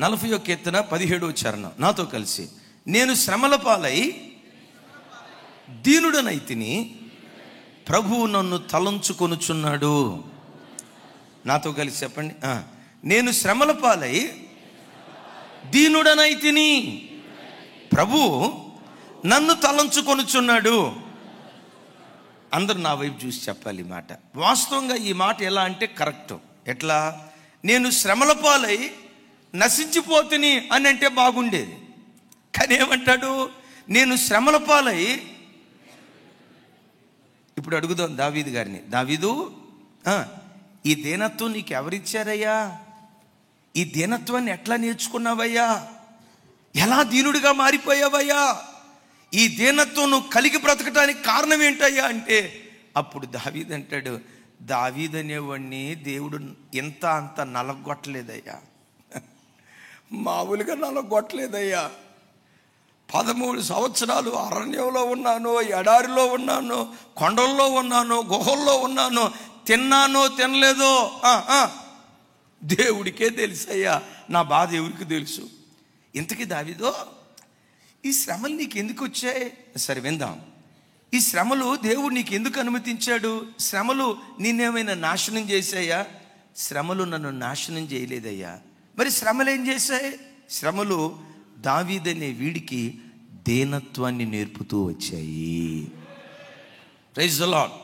40వ కీర్తన 17వ చరణం నాతో కలిసి, నేను శ్రమల పాలై దీనుడనైతిని, ప్రభువు నన్ను తలంచుకొనుచున్నాడు. నాతో కలిసి చెప్పండి. నేను శ్రమల పాలై దీనుడనైతిని, ప్రభువు నన్ను తలంచుకొనుచున్నాడు. అందరూ నా వైపు చూసి చెప్పాలి ఈ మాట. వాస్తవంగా ఈ మాట ఎలా అంటే కరెక్ట్. ఎట్లా? నేను శ్రమల పాలై నశించిపోతుని అని అంటే బాగుండేది. కానీ ఏమంటాడు? నేను శ్రమల పాలై. ఇప్పుడు అడుగుదాం దావీదు గారిని, దావీదు ఈ దీనత్వం నీకు ఎవరిచ్చారయ్యా? ఈ దీనత్వాన్ని ఎట్లా నేర్చుకున్నావయ్యా? ఎలా దీనుడిగా మారిపోయావయ్యా? ఈ దీనత్వం నువ్వు కలిగి బ్రతకటానికి కారణం ఏంటయ్యా అంటే, అప్పుడు దావీదు అంటాడు, దావీదు అనేవాడిని దేవుడు ఇంత అంత నలగొట్టలేదయ్యా, మామూలుగా నలగొట్టలేదయ్యా. 13 సంవత్సరాలు అరణ్యంలో ఉన్నాను, ఎడారిలో ఉన్నాను, కొండల్లో ఉన్నాను, గుహల్లో ఉన్నాను, తిన్నానో తినలేదో దేవుడికే తెలుసయ్యా, నా బాధ ఎవరికి తెలుసు. ఇంతకీ దావీదో, ఈ శ్రమలు నీకు ఎందుకు వచ్చాయి? సరే విందాం. ఈ శ్రమలు దేవుడు నీకు ఎందుకు అనుమతించాడు? శ్రమలు నిన్నేమైనా నాశనం చేశాయా? శ్రమలు నన్ను నాశనం చేయలేదయ్యా. మరి శ్రమలు ఏం చేశాయి? శ్రమలు దావీదనే వీడికి దీనత్వాన్ని నేర్పుతూ వచ్చాయి. Praise the Lord.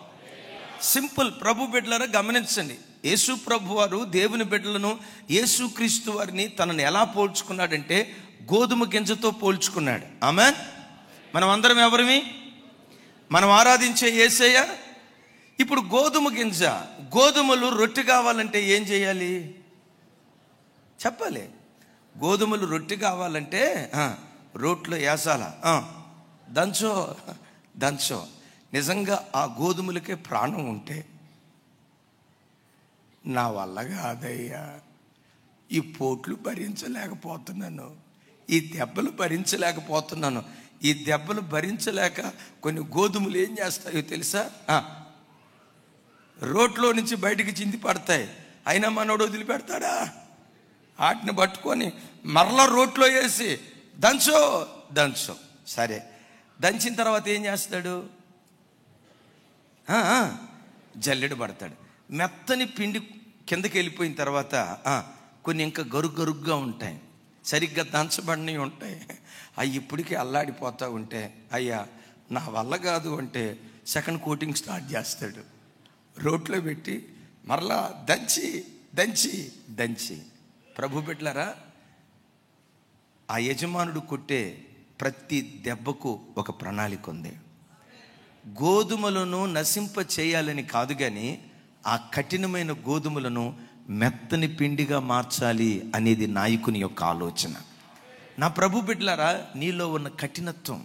సింపుల్. ప్రభు బిడ్డలారా గమనించండి, యేసు ప్రభు వారు దేవుని బిడ్డలను, యేసుక్రీస్తు వారిని తనను ఎలా పోల్చుకున్నాడంటే గోధుమ గింజతో పోల్చుకున్నాడు. ఆమేన్. మనం అందరం ఎవరిమి? మనం ఆరాధించే యేసయ్య. ఇప్పుడు గోధుమ గింజ, గోధుమలు రొట్టె కావాలంటే ఏం చేయాలి చెప్పాలి? గోధుమలు రొట్టె కావాలంటే రోట్లో వేసాల, దంచో. నిజంగా ఆ గోధుమలకే ప్రాణం ఉంటే, నా వల్ల కాదయ్యా, ఈ పోట్లు భరించలేకపోతున్నాను, ఈ దెబ్బలు భరించలేకపోతున్నాను, ఈ దెబ్బలు భరించలేక కొన్ని గోధుమలు ఏం చేస్తాయో తెలుసా? రోట్లో నుంచి బయటికి చింది పడతాయి. అయినా మనోడు వదిలిపెడతాడా? వాటిని పట్టుకొని మరలా రోట్లో వేసి దంచో. సరే, దంచిన తర్వాత ఏం చేస్తాడు? జల్లెడ పడతాడు. మెత్తని పిండి కిందకి వెళ్ళిపోయిన తర్వాత కొన్ని ఇంకా గరుగ్గా ఉంటాయి, సరిగ్గా దంచబడినవి ఉంటాయి. అవి ఇప్పటికీ అల్లాడిపోతూ ఉంటే, అయ్యా నా వల్ల కాదు అంటే సెకండ్ కోటింగ్ స్టార్ట్ చేస్తాడు. రోట్లో పెట్టి మరలా దంచి. ప్రభు బిడ్డలారా, ఆ యజమానుడు కొట్టే ప్రతి దెబ్బకు ఒక ప్రణాళిక ఉంది. గోధుమలను నశింప చేయాలని కాదు, కానీ ఆ కఠినమైన గోధుమలను మెత్తని పిండిగా మార్చాలి అనేది నాయకుని యొక్క ఆలోచన. నా ప్రభు బిడ్డలారా, నీలో ఉన్న కఠినత్వం,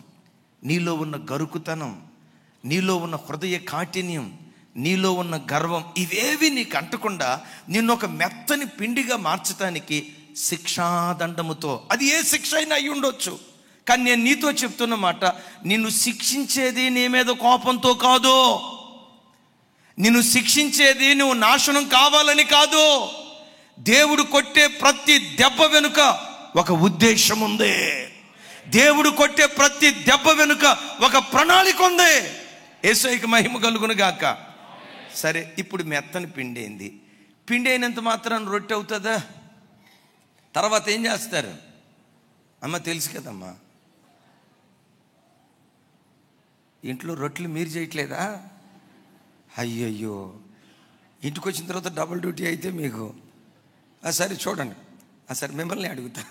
నీలో ఉన్న గరుకుతనం, నీలో ఉన్న హృదయ కాఠిన్యం, నీలో ఉన్న గర్వం, ఇవేవి నీకు అంటకుండా నిన్ను ఒక మెత్తని పిండిగా మార్చడానికి శిక్షాదండముతో, అది ఏ శిక్ష అయినా అయి ఉండొచ్చు, కానీ నేను నీతో చెప్తున్న మాట, నిన్ను శిక్షించేది నీ మీద కోపంతో కాదు, నిన్ను శిక్షించేది నువ్వు నాశనం కావాలని కాదు. దేవుడు కొట్టే ప్రతి దెబ్బ వెనుక ఒక ఉద్దేశం ఉంది. దేవుడు కొట్టే ప్రతి దెబ్బ వెనుక ఒక ప్రణాళిక ఉంది. యేసయ్యకి మహిమ కలుగును గాక. సరే, ఇప్పుడు మెత్తని పిండి అయింది. పిండి అయినంత మాత్రాన్ని రొట్టె అవుతుందా? తర్వాత ఏం చేస్తారు? అమ్మ తెలుసు కదమ్మా, ఇంట్లో రొట్టెలు మీరు చేయట్లేదా? అయ్యయ్యో, ఇంటికి వచ్చిన తర్వాత డబుల్ డ్యూటీ అయితే మీకు. సరే చూడండి, సరే మిమ్మల్ని అడుగుతా,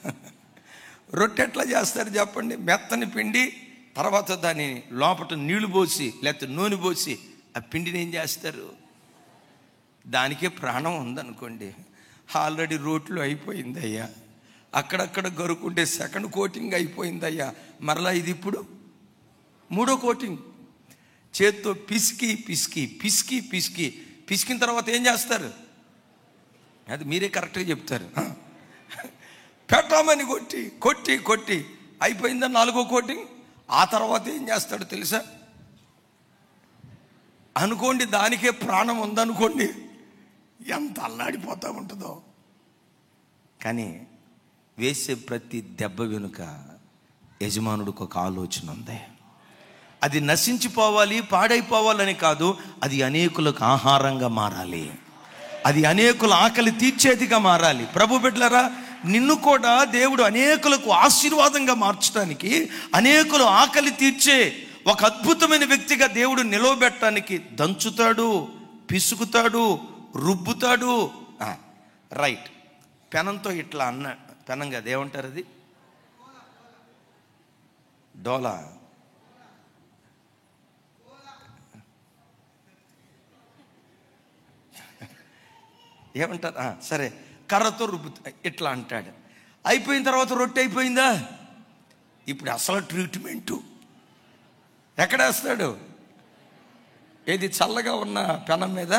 రొట్టె ఎట్లా చేస్తారు చెప్పండి? మెత్తని పిండి, తర్వాత దాన్ని లోపల నీళ్లు పోసి లేకపోతే నూనె పోసి ఆ పిండిని ఏం చేస్తారు? దానికే ప్రాణం ఉందనుకోండి, ఆల్రెడీ రోట్లో అయిపోయిందయ్యా, అక్కడక్కడ గరుకుంటే సెకండ్ కోటింగ్ అయిపోయిందయ్యా, మరలా ఇది ఇప్పుడు మూడో కోటింగ్. చేత్తో పిసికిన తర్వాత ఏం చేస్తారు? అది మీరే కరెక్ట్గా చెప్తారు. పెట్టామని కొట్టి అయిపోయిందా నాలుగో కోటింగ్. ఆ తర్వాత ఏం చేస్తాడు తెలుసా? అనుకోండి, దానికే ప్రాణం ఉందనుకోండి, ఎంత అల్లాడిపోతూ ఉంటుందో. కానీ వేసే ప్రతి దెబ్బ వెనుక యజమానుడికి ఒక ఆలోచన ఉంది. అది నశించిపోవాలి, పాడైపోవాలని కాదు, అది అనేకులకు ఆహారంగా మారాలి, అది అనేకుల ఆకలి తీర్చేదిగా మారాలి. ప్రభు బిడ్డలారా, నిన్ను కూడా దేవుడు అనేకులకు ఆశీర్వాదంగా మార్చడానికి, అనేకులు ఆకలి తీర్చే ఒక అద్భుతమైన వ్యక్తిగా దేవుడు నిలవబెట్టడానికి దంచుతాడు, పిసుకుతాడు, రుబ్బుతాడు. రైట్. పెనంతో ఇట్లా పెనం కదా, ఏమంటారు అది? డోలా. ఏమంటారు? సరే, కర్రతో రుబ్బుతా ఇట్లా అంటాడు. అయిపోయిన తర్వాత రొట్టె అయిపోయిందా? ఇప్పుడు అసలు ట్రీట్మెంటు ఎక్కడేస్తాడు? ఏది చల్లగా ఉన్న పెనం మీద,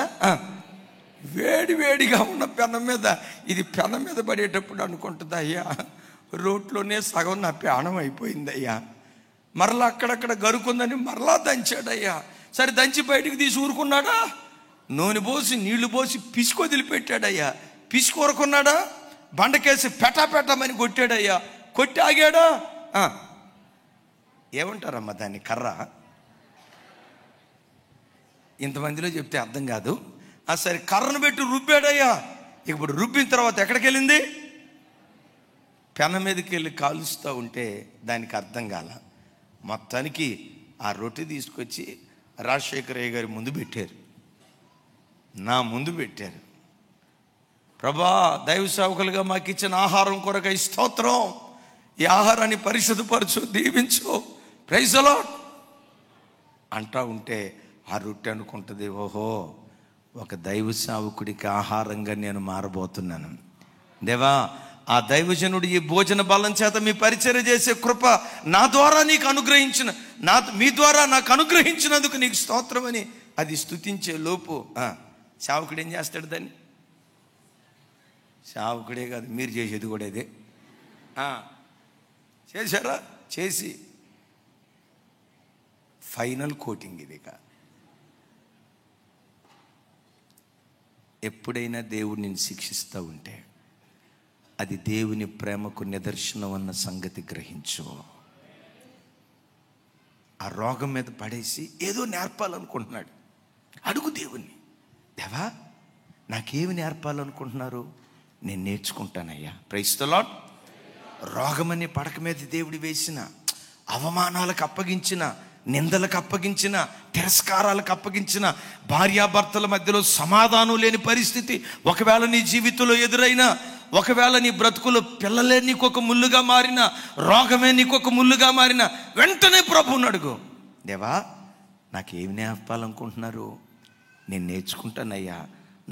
వేడిగా ఉన్న పెనం మీద. ఇది పెనం మీద పడేటప్పుడు అనుకుంటుంది, అయ్యా రోట్లోనే సగం నా ప్రాణం అయిపోయిందయ్యా, మరలా అక్కడక్కడ గరుకుందని మరలా దంచాడయ్యా. సరే, దంచి బయటికి తీసి ఊరుకున్నాడా? నూనె పోసి నీళ్లు పోసి పిసికి వదిలిపెట్టాడయ్యా. పిసికి ఊరుకున్నాడా? బండకేసి పెట్టమని కొట్టాడయ్యా. కొట్టి ఆగాడా? ఏమంటారమ్మా దాన్ని? కర్ర. ఇంతమందిలో చెప్తే అర్థం కాదు. సరే, కర్రను పెట్టి రుబ్బాడయ్యా. ఇప్పుడు రుబ్బిన తర్వాత ఎక్కడికి వెళ్ళింది? పెన మీదకి వెళ్ళి కాలుస్తూ ఉంటే దానికి అర్థం కాల. మొత్తానికి ఆ రొట్టె తీసుకొచ్చి రాజశేఖరయ్య గారి ముందు పెట్టారు, నా ముందు పెట్టారు. ప్రభా, దైవ సేవకులుగా మాకు ఇచ్చిన ఆహారం కొరకై స్తోత్రం, ఈ ఆహారాన్ని పరిశుద్ధపరచు, దీవించు, ప్రైజ్ ది లార్డ్ అంటా ఉంటే ఆ రొట్టె అనుకుంటుంది, ఓహో ఒక దైవ సేవకుడికి ఆహారంగా నేను మారబోతున్నాను. దేవా, ఆ దైవజనుడు ఈ భోజన బలం చేత మీ పరిచర్య చేసే కృప నా ద్వారా నీకు అనుగ్రహించిన, మీ ద్వారా నాకు అనుగ్రహించినందుకు నీకు స్తోత్రం అని అది స్తుతించే లోపు సేవకుడు ఏం చేస్తాడు దాన్ని? సేవకుడే కాదు, మీరు చేసేది కూడా ఇదే. చేశారా? చేసి ఫైనల్ కోటింగ్ ఇది. ఎప్పుడైనా దేవుడు నిన్ను శిక్షిస్తూ ఉంటే అది దేవుని ప్రేమకు నిదర్శనం అన్న సంగతి గ్రహించు. ఆ రోగం మీద పడేసి ఏదో నేర్పాలనుకుంటున్నాడు, అడుగు దేవుణ్ణి, దేవా నాకేమి నేర్పాలనుకుంటున్నారు? నేను నేర్చుకుంటానయ్యా. Praise the lord. రోగమని పడక మీద దేవుడు వేసిన, అవమానాలకు అప్పగించిన, నిందలకు అప్పగించిన, తిరస్కారాలకు అప్పగించిన, భార్యాభర్తల మధ్యలో సమాధానం లేని పరిస్థితి ఒకవేళ నీ జీవితంలో ఎదురైనా, ఒకవేళ నీ బ్రతుకులో పిల్లలే నీకు ఒక ముళ్ళుగా మారిన, రోగమే నీకు ఒక ముళ్ళుగా మారిన, వెంటనే ప్రభువుని అడుగు, దేవా నాకేమి నేర్పాలనుకుంటున్నారు? నేను నేర్చుకుంటానయ్యా,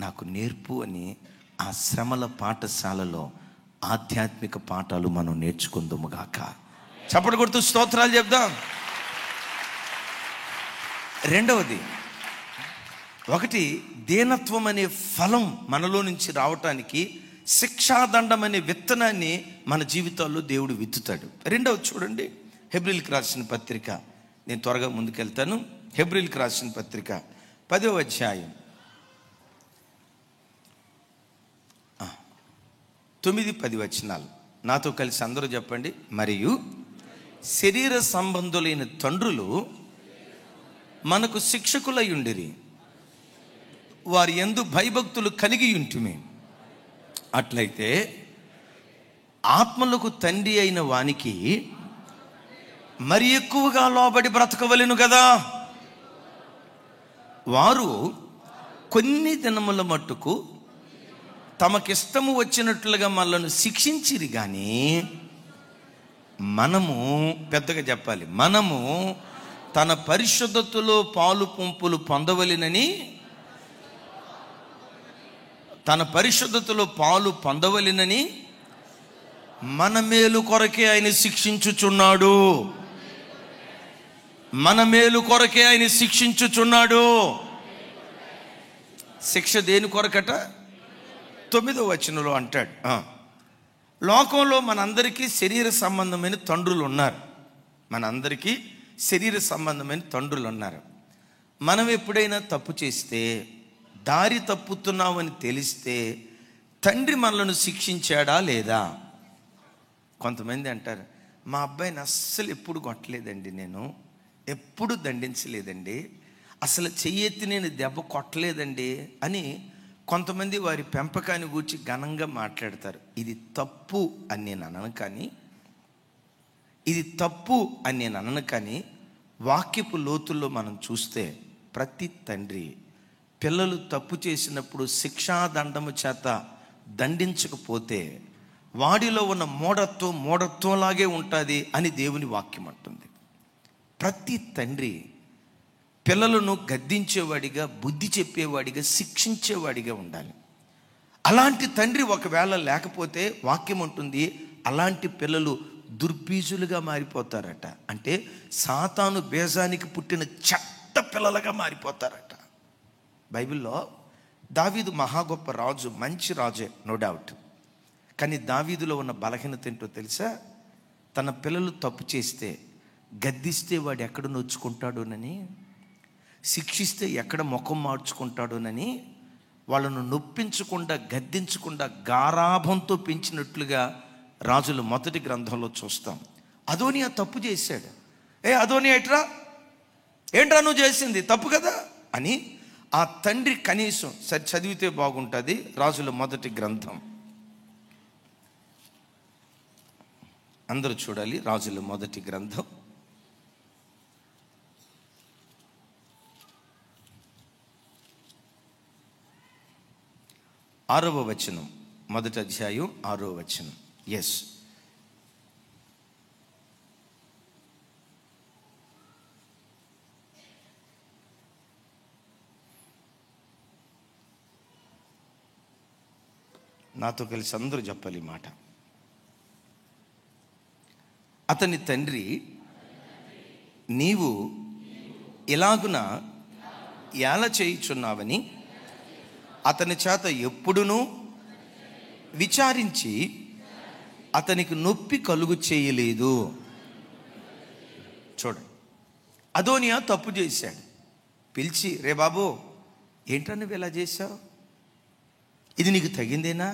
నాకు నేర్పు అని. ఆ శ్రమల పాఠశాలలో ఆధ్యాత్మిక పాఠాలు మనం నేర్చుకుందాముగాక. చప్పట్లు కొడుతూ స్తోత్రాలు చెప్దాం. రెండవది, ఒకటి దీనత్వం అనే ఫలం మనలో నుంచి రావటానికి శిక్షాదండం అనే విత్తనాన్ని మన జీవితాల్లో దేవుడు విత్తుతాడు. రెండవది చూడండి, హెబ్రీయులకు రాసిన పత్రిక, నేను త్వరగా ముందుకెళ్తాను. హెబ్రీయులకు రాసిన పత్రిక 10వ అధ్యాయం 9-10 వచనాలు నాతో కలిసి అందరూ చెప్పండి. మరియు శరీర సంబంధులైన తండ్రులు మనకు శిక్షకులై ఉండిరి, వారి యందు భయభక్తులు కలిగి ఉంటిమి. అట్లయితే ఆత్మలకు తండ్రి అయిన వానికి మరి ఎక్కువగా లోబడి బ్రతకవలెను కదా. వారు కొన్ని దినముల మట్టుకు తమకిష్టము వచ్చినట్లుగా మనల్ని శిక్షించిరి, కానీ మనము, పెద్దగా చెప్పాలి, మనము తన పరిశుద్ధతలో పాలు పంపులు పొందవలెనని, తన పరిశుద్ధతలో పాలు పొందవలెనని మన మేలు కొరకే ఆయన శిక్షించుచున్నాడు. మన మేలు కొరకే ఆయన శిక్షించుచున్నాడు. శిక్ష దేని కొరకట? 9వ వచనంలో అంటాడు, లోకంలో మనందరికీ శరీర సంబంధమైన తండ్రులు ఉన్నారు. మనందరికీ శరీర సంబంధమైన తండ్రులు ఉన్నారు. మనం ఎప్పుడైనా తప్పు చేస్తే, దారి తప్పుతున్నామని తెలిస్తే తండ్రి మనలను శిక్షించాడా లేదా? కొంతమంది అంటారు, మా అబ్బాయిని అస్సలు ఎప్పుడు కొట్టలేదండి, నేను ఎప్పుడు దండించలేదండి, అసలు చెయ్యెత్తి నేను దెబ్బ కొట్టలేదండి అని కొంతమంది వారి పెంపకాన్ని గూర్చి ఘనంగా మాట్లాడతారు. ఇది తప్పు అని నేను అనను, కానీ ఇది తప్పు అని నేను అనను కానీ వాక్యపు లోతుల్లో మనం చూస్తే ప్రతి తండ్రి పిల్లలు తప్పు చేసినప్పుడు శిక్షాదండము చేత దండించకపోతే వాడిలో ఉన్న మూఢత్వంలాగే ఉంటుంది అని దేవుని వాక్యం అంటుంది. ప్రతి తండ్రి పిల్లలను గద్దించేవాడిగా, బుద్ధి చెప్పేవాడిగా, శిక్షించేవాడిగా ఉండాలి. అలాంటి తండ్రి ఒకవేళ లేకపోతే వాక్యం ఉంటుంది, అలాంటి పిల్లలు దుర్బీజులుగా మారిపోతారట. అంటే సాతాను బేజానికి పుట్టిన చెత్త పిల్లలుగా మారిపోతారట. బైబిల్లో దావీదు మహా గొప్ప రాజు, మంచి రాజే, నో డౌట్. కానీ దావీదులో ఉన్న బలహీనత ఏంటో తెలుసా? తన పిల్లలు తప్పు చేస్తే గద్దిస్తే వాడు ఎక్కడ నొచ్చుకుంటాడోనని, శిక్షిస్తే ఎక్కడ ముఖం మార్చుకుంటాడోనని, వాళ్ళను నొప్పించకుండా, గద్దించకుండా గారాభంతో పెంచినట్లుగా రాజుల మొదటి గ్రంథంలో చూస్తాం. అదోనియా తప్పు చేశాడు. అదోనియా ఏంట్రా నువ్వు చేసింది తప్పు కదా అని ఆ తండ్రి కనీసం సరి చదివితే బాగుంటుంది. రాజుల మొదటి గ్రంథం అందరూ చూడాలి. రాజుల మొదటి గ్రంథం 6వ వచనం, మొదటి అధ్యాయం 6వ వచనం. ఎస్, నాతో కలిసి అందరూ చెప్పాలి ఈ మాట. అతని తండ్రి, నీవు ఇలాగున ఏల చేయుచున్నావని అతని చేత ఎప్పుడునూ విచారించి అతనికి నొప్పి కలుగు చేయలేదు. చూడండి, అదోనియా తప్పు చేశాడు. పిలిచి, రే బాబు, ఏంటో నువ్వు ఇలా చేశావు, ఇది నీకు తగిందేనా,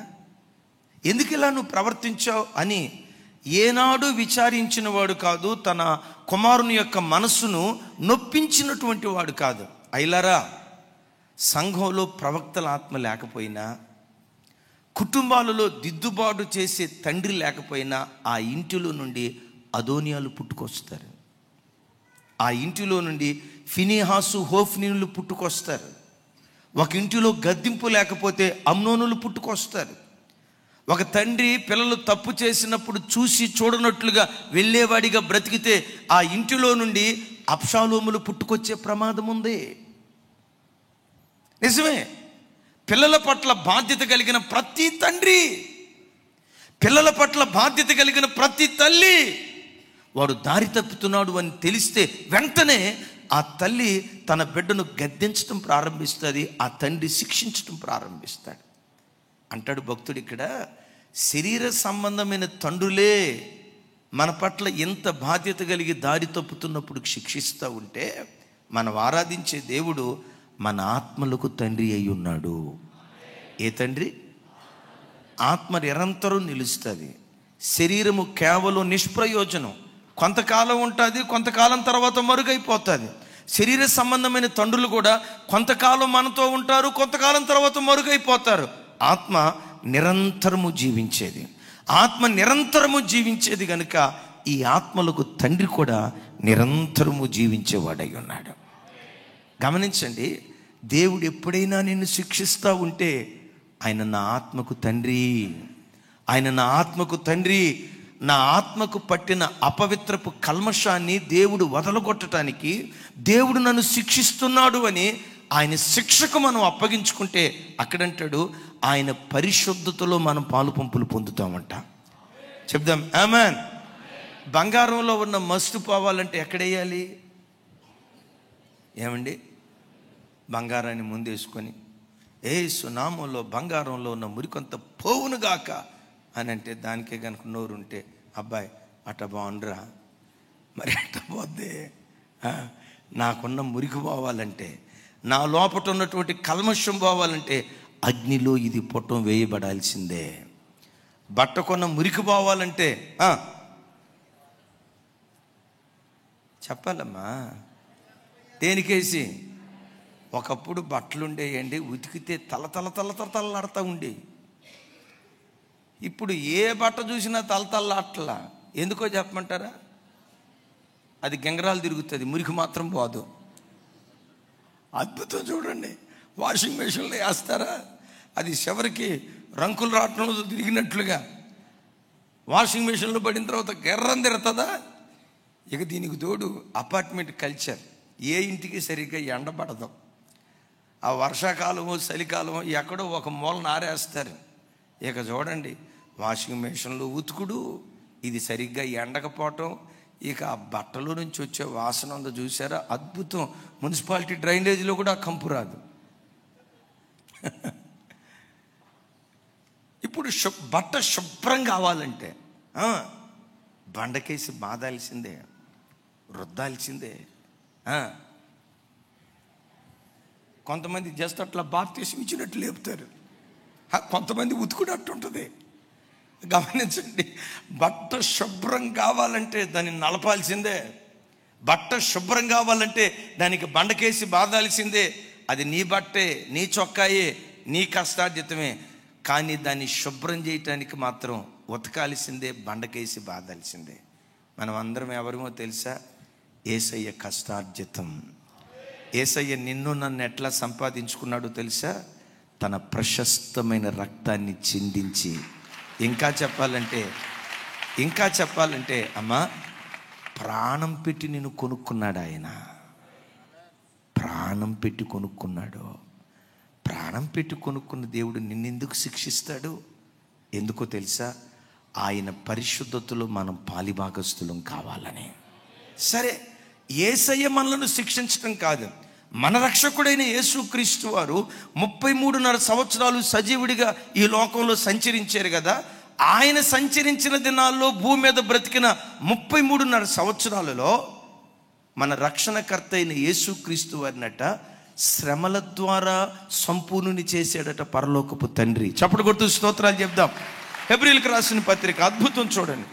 ఎందుకు ఇలా నువ్వు ప్రవర్తించావు అని ఏనాడు విచారించిన వాడు కాదు. తన కుమారుని యొక్క మనస్సును నొప్పించినటువంటి వాడు కాదు. అయిలారా, సంఘంలో ప్రవక్తల ఆత్మ లేకపోయినా, కుటుంబాలలో దిద్దుబాటు చేసే తండ్రి లేకపోయినా ఆ ఇంటిలో నుండి అదోనియాలు పుట్టుకొస్తారు. ఆ ఇంటిలో నుండి ఫినెహాసు, హోఫ్నీలు పుట్టుకొస్తారు. ఒక ఇంటిలో గద్దింపు లేకపోతే అమ్నోనులు పుట్టుకొస్తారు. ఒక తండ్రి పిల్లలు తప్పు చేసినప్పుడు చూసి చూడనట్లుగా వెళ్ళేవాడిగా బ్రతికితే ఆ ఇంటిలో నుండి అబ్షాలోములు పుట్టుకొచ్చే ప్రమాదం ఉంది. నిజమే. పిల్లల పట్ల బాధ్యత కలిగిన ప్రతి తండ్రి, పిల్లల పట్ల బాధ్యత కలిగిన ప్రతి తల్లి, వాడు దారి తప్పుతున్నాడు అని తెలిస్తే వెంటనే ఆ తల్లి తన బిడ్డను గద్దించడం ప్రారంభిస్తుంది, ఆ తండ్రి శిక్షించడం ప్రారంభిస్తాడు. అంటాడు భక్తుడు ఇక్కడ, శరీర సంబంధమైన తండ్రులే మన పట్ల ఎంత బాధ్యత కలిగి దారి తప్పుతున్నప్పుడు శిక్షిస్తూ ఉంటే, మనం ఆరాధించే దేవుడు మన ఆత్మలకు తండ్రి అయి ఉన్నాడు. ఏ తండ్రి? ఆత్మ నిరంతరం నిలుస్తుంది. శరీరము కేవలం నిష్ప్రయోజనం, కొంతకాలం ఉంటుంది, కొంతకాలం తర్వాత మరుగైపోతుంది. శరీర సంబంధమైన తండ్రులు కూడా కొంతకాలం మనతో ఉంటారు, కొంతకాలం తర్వాత మరుగైపోతారు. ఆత్మ నిరంతరము జీవించేది. ఆత్మ నిరంతరము జీవించేది కనుక ఈ ఆత్మలకు తండ్రి కూడా నిరంతరము జీవించేవాడై ఉన్నాడు. గమనించండి, దేవుడు ఎప్పుడైనా నిన్ను శిక్షిస్తూ ఉంటే ఆయన నా ఆత్మకు తండ్రి, ఆయన నా ఆత్మకు తండ్రి. నా ఆత్మకు పట్టిన అపవిత్రపు కల్మషాన్ని దేవుడు వదలగొట్టడానికి దేవుడు నన్ను శిక్షిస్తున్నాడు అని ఆయన శిక్షకు మనం అప్పగించుకుంటే అక్కడంటాడు ఆయన పరిశుద్ధతలో మనం పాలు పంపులు పొందుతామంట. చెప్దాం ఆమేన్. బంగారంలో ఉన్న మస్టు పోవాలంటే ఎక్కడేయాలి? ఏమండి, బంగారాన్ని ముందేసుకొని యేసు నామములో బంగారంలో ఉన్న మురికొంత పోవునుగాక అని అంటే దానికే కనుక నోరుంటే, అబ్బాయి అట్ట బాగుండ్రా, మరి అట్ట పోద్దే. నాకున్న మురికి పోవాలంటే, నా లోపట ఉన్నటువంటి కల్మషం పోవాలంటే అగ్నిలో ఇది పొట్టం వేయబడాల్సిందే. బట్ట కొన్న మురికి పోవాలంటే చెప్పాలమ్మా, దేనికేసి? ఒకప్పుడు బట్టలు ఉండేయండి, ఉతికితే తలలాడుతూ ఉండే. ఇప్పుడు ఏ బట్ట చూసినా తలతల్లాట్లా. ఎందుకో చెప్పమంటారా? అది గంగరాలు తిరుగుతుంది, మురికి మాత్రం పోదు. అద్భుతం చూడండి, వాషింగ్ మెషిన్లో వేస్తారా, అది చివరికి రంకులు రావటంలో తిరిగినట్లుగా వాషింగ్ మెషిన్లో పడిన తర్వాత గెర్రం తిరుగుతుందా? ఇక దీనికి తోడు అపార్ట్మెంట్ కల్చర్, ఏ ఇంటికి సరిగ్గా ఎండబడదు. ఆ వర్షాకాలమో చలికాలమో ఎక్కడో ఒక మూలన ఆరేస్తారు. ఇక చూడండి, వాషింగ్ మెషిన్లో ఉతుకుడు, ఇది సరిగ్గా ఎండకపోవటం, ఇక ఆ బట్టలో నుంచి వచ్చే వాసన ఉందో చూసారా, అద్భుతం. మున్సిపాలిటీ డ్రైనేజీలో కూడా కంపు రాదు. ఇప్పుడు బట్ట శుభ్రం కావాలంటే బండకేసి బాదాల్సిందే, రుద్దాల్సిందే. కొంతమంది జస్ట్ అట్లా బాప్తీసం ఇచ్చినట్టు లేపుతారు, కొంతమంది ఉతుకునట్టు ఉంటుంది. గమనించండి, బట్ట శుభ్రం కావాలంటే దాన్ని నలపాల్సిందే, బట్ట శుభ్రం కావాలంటే దానికి బండకేసి బాదాల్సిందే. అది నీ బట్టే, నీ చొక్కాయే, నీ కష్టార్జితమే. కానీ దాన్ని శుభ్రం చేయటానికి మాత్రం ఉతకాల్సిందే, బండకేసి బాధాల్సిందే. మనం అందరం ఎవరేమో తెలుసా? యేసయ్య కష్టార్జితం. యేసయ్య నిన్ను నన్ను ఎట్లా సంపాదించుకున్నాడో తెలుసా? తన ప్రశస్తమైన రక్తాన్ని చిందించి. ఇంకా చెప్పాలంటే అమ్మా, ప్రాణం పెట్టి నిన్ను కొనుక్కున్నాడు ఆయన. ప్రాణం పెట్టి కొనుక్కున్నాడు. ప్రాణం పెట్టి కొనుక్కున్న దేవుడు నిన్నెందుకు శిక్షిస్తాడు? ఎందుకో తెలుసా? ఆయన పరిశుద్ధతలో మనం పాలిభాగస్తులం కావాలని. సరే, యేసయ్య మనలను శిక్షించడం కాదు, మన రక్షకుడైన యేసుక్రీస్తు వారు 33.5 సంవత్సరాలు సజీవుడిగా ఈ లోకంలో సంచరించారు కదా. ఆయన సంచరించిన దినాల్లో భూమి మీద బ్రతికిన 33.5 సంవత్సరాలలో మన రక్షణకర్త అయిన యేసుక్రీస్తు వారినట శ్రమల ద్వారా సంపూర్ణుని చేశాడట పరలోకపు తండ్రి. చప్పుడు కొడుతూ స్తోత్రాలు చెప్దాం. హెబ్రీయులకు రాసిన పత్రిక అద్భుతం చూడండి.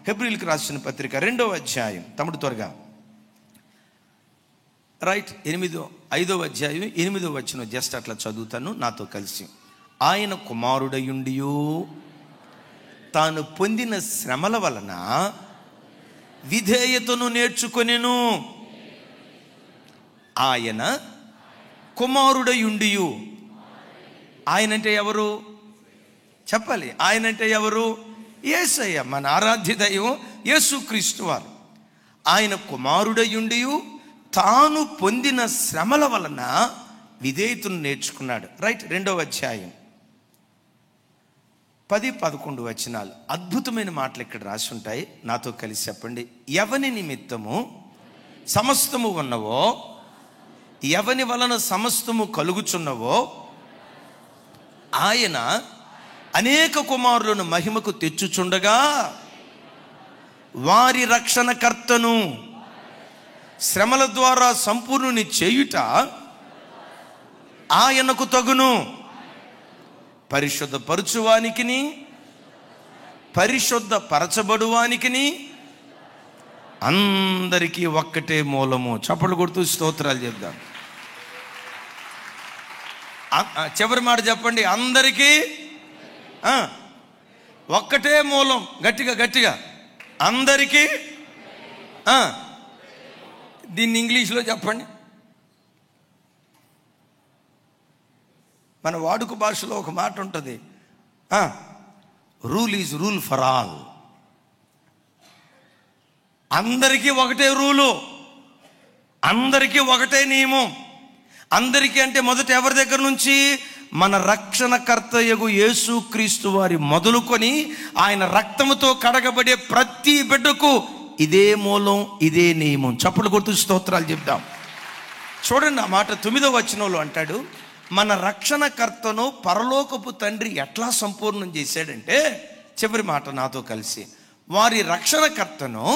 హెబ్రీయులకు రాసిన పత్రిక 2వ అధ్యాయం, తమ్ముడు త్వరగా రైట్, 5వ అధ్యాయం 8వ వచనం జస్ట్ అట్లా చదువుతాను నాతో కలిసి. ఆయన కుమారుడయుండియు తాను పొందిన శ్రమల వలన విధేయతను నేర్చుకొనెను. ఆయన కుమారుడయుండియు. ఆయనంటే ఎవరు చెప్పాలి? ఆయనంటే ఎవరు? యేసయ్య, మన ఆరాధ్య దైవం యేసుక్రీస్తు వారు. ఆయన కుమారుడయుండియు తాను పొందిన శ్రమల వలన విధేయతను నేర్చుకున్నాడు. రైట్, 2వ అధ్యాయం 10-11 వచనాలు. అద్భుతమైన మాటలు ఇక్కడ రాసి ఉంటాయి. నాతో కలిసి చెప్పండి. ఎవని నిమిత్తము సమస్తము ఉన్నవో, ఎవని వలన సమస్తము కలుగుచున్నవో, ఆయన అనేక కుమారులను మహిమకు తెచ్చుచుండగా వారి రక్షణకర్తను శ్రమల ద్వారా సంపూర్ణుని చేయుట ఆయనకు తగును. పరిశుద్ధ పరచువానికిని పరిశుద్ధ పరచబడువానికిని అందరికీ ఒక్కటే మూలము. చప్పట్లు కొడుతూ స్తోత్రాలు చెప్దాం. చివరి మాట చెప్పండి. అందరికీ ఒక్కటే మూలం. గట్టిగా అందరికీ. దీన్ని ఇంగ్లీష్లో చెప్పండి. మన వాడుక భాషలో ఒక మాట ఉంటుంది, rule is rule for all. అందరికీ ఒకటే రూలు, అందరికీ ఒకటే నియమం. అందరికీ అంటే మొదట ఎవరి దగ్గర నుంచి? మన రక్షణకర్తయగు యేసుక్రీస్తు వారి మొదలుకొని ఆయన రక్తముతో కడగబడే ప్రతి బిడ్డకు ఇదే మూలం, ఇదే నియమం. చప్పట్లు కొడుతూ స్తోత్రాలు చెప్దాం. చూడండి, ఆ మాట 9వ వచనంలో అంటాడు, మన రక్షణకర్తను పరలోకపు తండ్రి ఎట్లా సంపూర్ణం చేశాడంటే, చివరి మాట నాతో కలిసి, వారి రక్షణకర్తను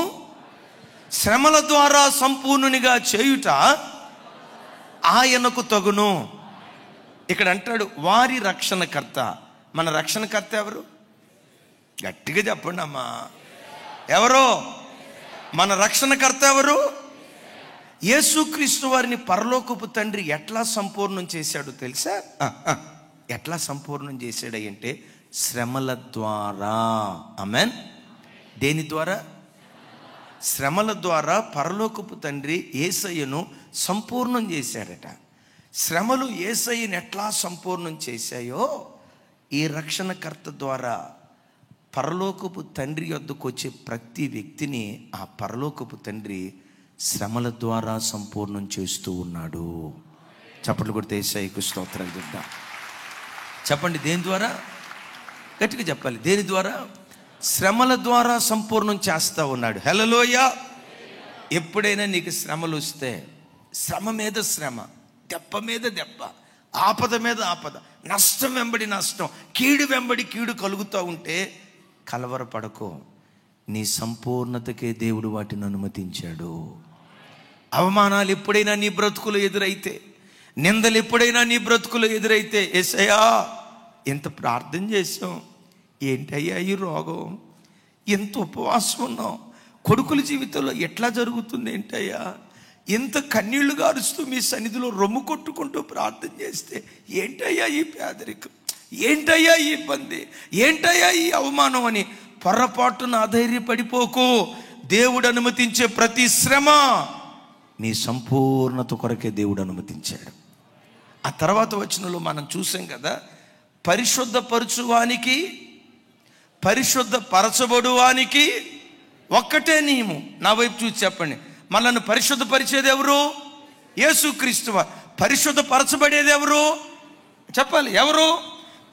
శ్రమల ద్వారా సంపూర్ణునిగా చేయుట ఆయనకు తగును. ఇక్కడ అంటాడు వారి రక్షణకర్త. మన రక్షణకర్త ఎవరు? గట్టిగా చెప్పండి అమ్మా, ఎవరు? మన రక్షణకర్త ఎవరు? యేసుక్రీస్తు వారిని పరలోకపు తండ్రి ఎట్లా సంపూర్ణం చేశాడో తెలుసా? ఎట్లా సంపూర్ణం చేశాడంటే శ్రమల ద్వారా. ఆమేన్. దేని ద్వారా? శ్రమల ద్వారా పరలోకపు తండ్రి యేసయ్యను సంపూర్ణం చేశాడట. శ్రమలు యేసయ్యను ఎట్లా సంపూర్ణం చేశాయో ఈ రక్షణకర్త ద్వారా పరలోకపు తండ్రి వద్దకు వచ్చే ప్రతి వ్యక్తిని ఆ పరలోకపు తండ్రి శ్రమల ద్వారా సంపూర్ణం చేస్తూ ఉన్నాడు. చప్పట్లు కొడితే యేసయ్యకు స్తోత్రాలు చెప్దాం. చెప్పండి, దేని ద్వారా? గట్టిగా చెప్పాలి. దేని ద్వారా? శ్రమల ద్వారా సంపూర్ణం చేస్తూ ఉన్నాడు. హల్లెలూయా. ఎప్పుడైనా నీకు శ్రమలు వస్తే శ్రమ మీద శ్రమ, దెబ్బ మీద దెబ్బ, ఆపద మీద ఆపద, నష్టం వెంబడి నష్టం, కీడు వెంబడి కీడు కలుగుతూ ఉంటే కలవరపడకో. నీ సంపూర్ణతకే దేవుడు వాటిని అనుమతించాడు. అవమానాలు ఎప్పుడైనా నీ బ్రతుకులు ఎదురైతే, నిందలు ఎప్పుడైనా నీ బ్రతుకులు ఎదురైతే, యేసయ్యా ఎంత ప్రార్థన చేసాం, ఏంటయ్యా ఈ రోగం, ఎంత ఉపవాసం ఉన్నాం, కొడుకుల జీవితంలో ఎట్లా జరుగుతుంది ఏంటయ్యా, ఎంత కన్నీళ్లు గారుస్తూ మీ సన్నిధిలో రొమ్ము కొట్టుకుంటూ ప్రార్థన చేస్తే ఏంటయ్యా ఈ పేదరికం, ఏంటయ్యా ఈ ఇబ్బంది, ఏంటయ్యా ఈ అవమానం అని పొరపాటున అధైర్యపడిపోకు. దేవుడు అనుమతించే ప్రతి శ్రమ నీ సంపూర్ణత కొరకే దేవుడు అనుమతించాడు. ఆ తర్వాత వచనంలో మనం చూసాం కదా, పరిశుద్ధపరచువానికి పరిశుద్ధపరచబడువానికి ఒక్కటే నియమం. నా వైపు చూసి చెప్పండి, మనల్ని పరిశుద్ధపరిచేది ఎవరు? యేసుక్రీస్తు వారు. పరిశుద్ధపరచబడేది ఎవరు? చెప్పాలి, ఎవరు?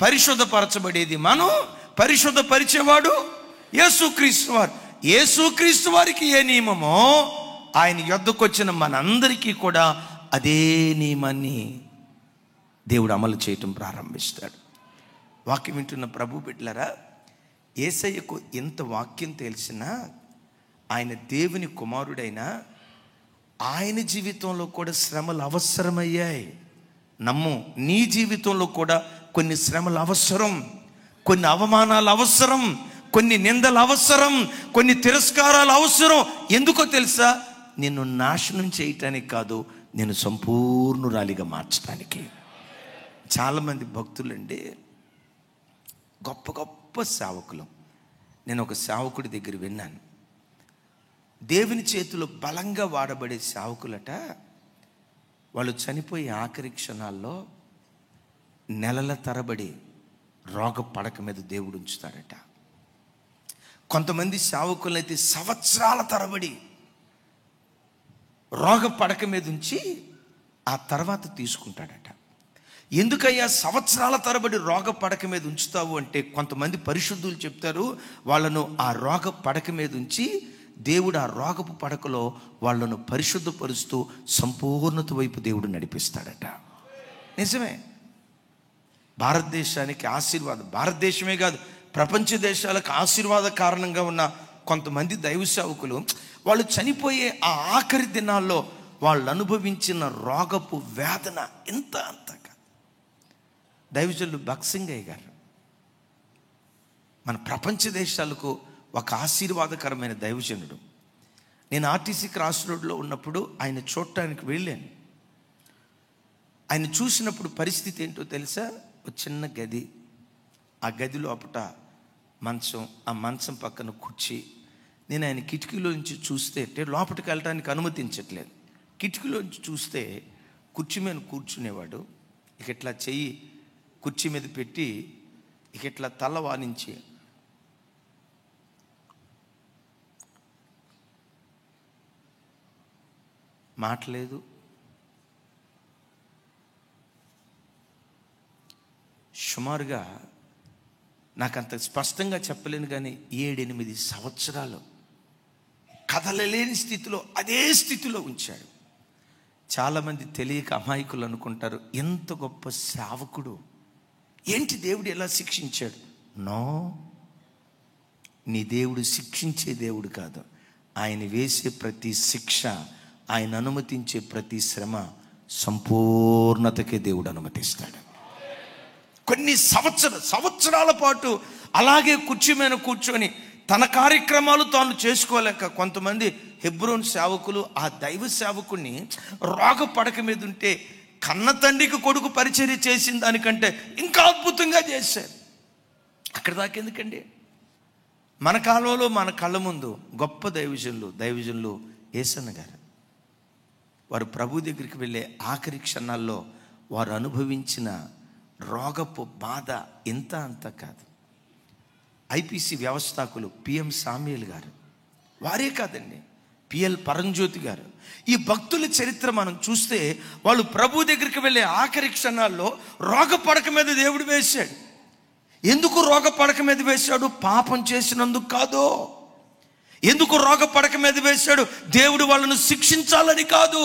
పరిశుద్ధపరచబడేది మనం, పరిశుద్ధపరిచేవాడు యేసుక్రీస్తు వారు. యేసుక్రీస్తు వారికి ఏ నియమమో ఆయన యొద్దకు వచ్చిన మనందరికీ కూడా అదే నియమాన్ని దేవుడు అమలు చేయటం ప్రారంభిస్తాడు. వాక్యం వింటున్న ప్రభు బిడ్డలారా, యేసయ్యకు ఎంత వాక్యం తెలిసినా, ఆయన దేవుని కుమారుడైనా ఆయన జీవితంలో కూడా శ్రమలు అవసరమయ్యాయి. నమ్ము, నీ జీవితంలో కూడా కొన్ని శ్రమలు అవసరం, కొన్ని అవమానాలు అవసరం, కొన్ని నిందలు అవసరం, కొన్ని తిరస్కారాలు అవసరం. ఎందుకో తెలుసా? నిన్ను నాశనం చేయటానికి కాదు, నేను సంపూర్ణురాలిగా మార్చడానికి. చాలామంది భక్తులండి గొప్ప గొప్ప సేవకులు. నేను ఒక సేవకుడి దగ్గర విన్నాను, దేవుని చేతిలో బలంగా వాడబడే సేవకులట, వాళ్ళు చనిపోయే ఆఖరి క్షణాల్లో నెలల తరబడి రోగ పడక మీద దేవుడు ఉంచుతాడట. కొంతమంది సేవకులైతే సంవత్సరాల తరబడి రోగ పడక మీద ఉంచి ఆ తర్వాత తీసుకుంటాడట. ఎందుకయ్యా సంవత్సరాల తరబడి రోగ పడక మీద ఉంచుతావు అంటే, కొంతమంది పరిశుద్ధులు చెప్తారు, వాళ్ళను ఆ రోగ పడక మీద ఉంచి దేవుడు ఆ రోగపు పడకలో వాళ్ళను పరిశుద్ధపరుస్తూ సంపూర్ణత వైపు దేవుడు నడిపిస్తాడట. నిజమే. భారతదేశానికి ఆశీర్వాదం, భారతదేశమే కాదు ప్రపంచ దేశాలకు ఆశీర్వాద కారణంగా ఉన్న కొంతమంది దైవ సేవకులు, వాళ్ళు చనిపోయే ఆ ఆఖరి దినాల్లో వాళ్ళు అనుభవించిన రోగపు వేదన ఎంత అంతగా. దైవజనులు భక్సింగయ్య గారు మన ప్రపంచ దేశాలకు ఒక ఆశీర్వాదకరమైన దైవజనుడు. నేను ఆర్టీసీ క్రాస్ రోడ్లో ఉన్నప్పుడు ఆయన చూడటానికి వెళ్ళాను. ఆయన చూసినప్పుడు పరిస్థితి ఏంటో తెలుసా? ఒక చిన్న గది, ఆ గది లోపట మంచం, ఆ మంచం పక్కన కుర్చీ. నేను ఆయన కిటికీలో నుంచి చూస్తే, లోపలికి వెళ్ళడానికి అనుమతించట్లేదు, కిటికీలో నుంచి చూస్తే కుర్చీ మీద కూర్చునేవాడు. ఇక ఇట్లా చెయ్యి కుర్చీ మీద పెట్టి ఇక ఇట్లా తల వానించి మాటలేదు, సుమారుగా నాకు అంత స్పష్టంగా చెప్పలేను కానీ 7-8 సంవత్సరాలు కదలలేని స్థితిలో, అదే స్థితిలో ఉంచాడు. చాలామంది తెలియక అమాయకులు అనుకుంటారు, ఎంత గొప్ప సేవకుడు, ఏంటి దేవుడు ఎలా శిక్షించాడు? నో, నీ దేవుడు శిక్షించే దేవుడు కాదు. ఆయన వేసే ప్రతి శిక్ష, ఆయన అనుమతించే ప్రతి శ్రమ సంపూర్ణతకే దేవుడు అనుమతిస్తాడు. కొన్ని సంవత్సరాల పాటు అలాగే కుర్చీ మీద కూర్చొని తన కార్యక్రమాలు తాను చేసుకోలేక, కొంతమంది హెబ్రోన్ సేవకులు ఆ దైవ సేవకుని రోగ పడక మీద ఉంటే కన్న తండ్రికి కొడుకు పరిచర్య చేసిన దానికంటే ఇంకా అద్భుతంగా చేశారు. అక్కడ దాకా ఎందుకండి? మన కాలంలో మన కళ్ళ ముందు గొప్ప దైవజనులు యేసన్న గారు, వారు ప్రభు దగ్గరికి వెళ్ళే ఆఖరి క్షణాల్లో వారు అనుభవించిన రోగపు బాధ ఇంత అంత కాదు. ఐపీసీ వ్యవస్థాకులు పిఎం సామ్యూల్ గారు, వారే కాదండి, పిఎల్ పరంజ్యోతి గారు, ఈ భక్తుల చరిత్ర మనం చూస్తే వాళ్ళు ప్రభు దగ్గరికి వెళ్ళే ఆఖరి క్షణాల్లో రోగ పడక మీద దేవుడు వేశాడు. ఎందుకు రోగ పడక మీద వేశాడు? పాపం చేసినందుకు కాదు. ఎందుకు రోగ పడక మీద వేశాడు? దేవుడు వాళ్ళను శిక్షించాలని కాదు.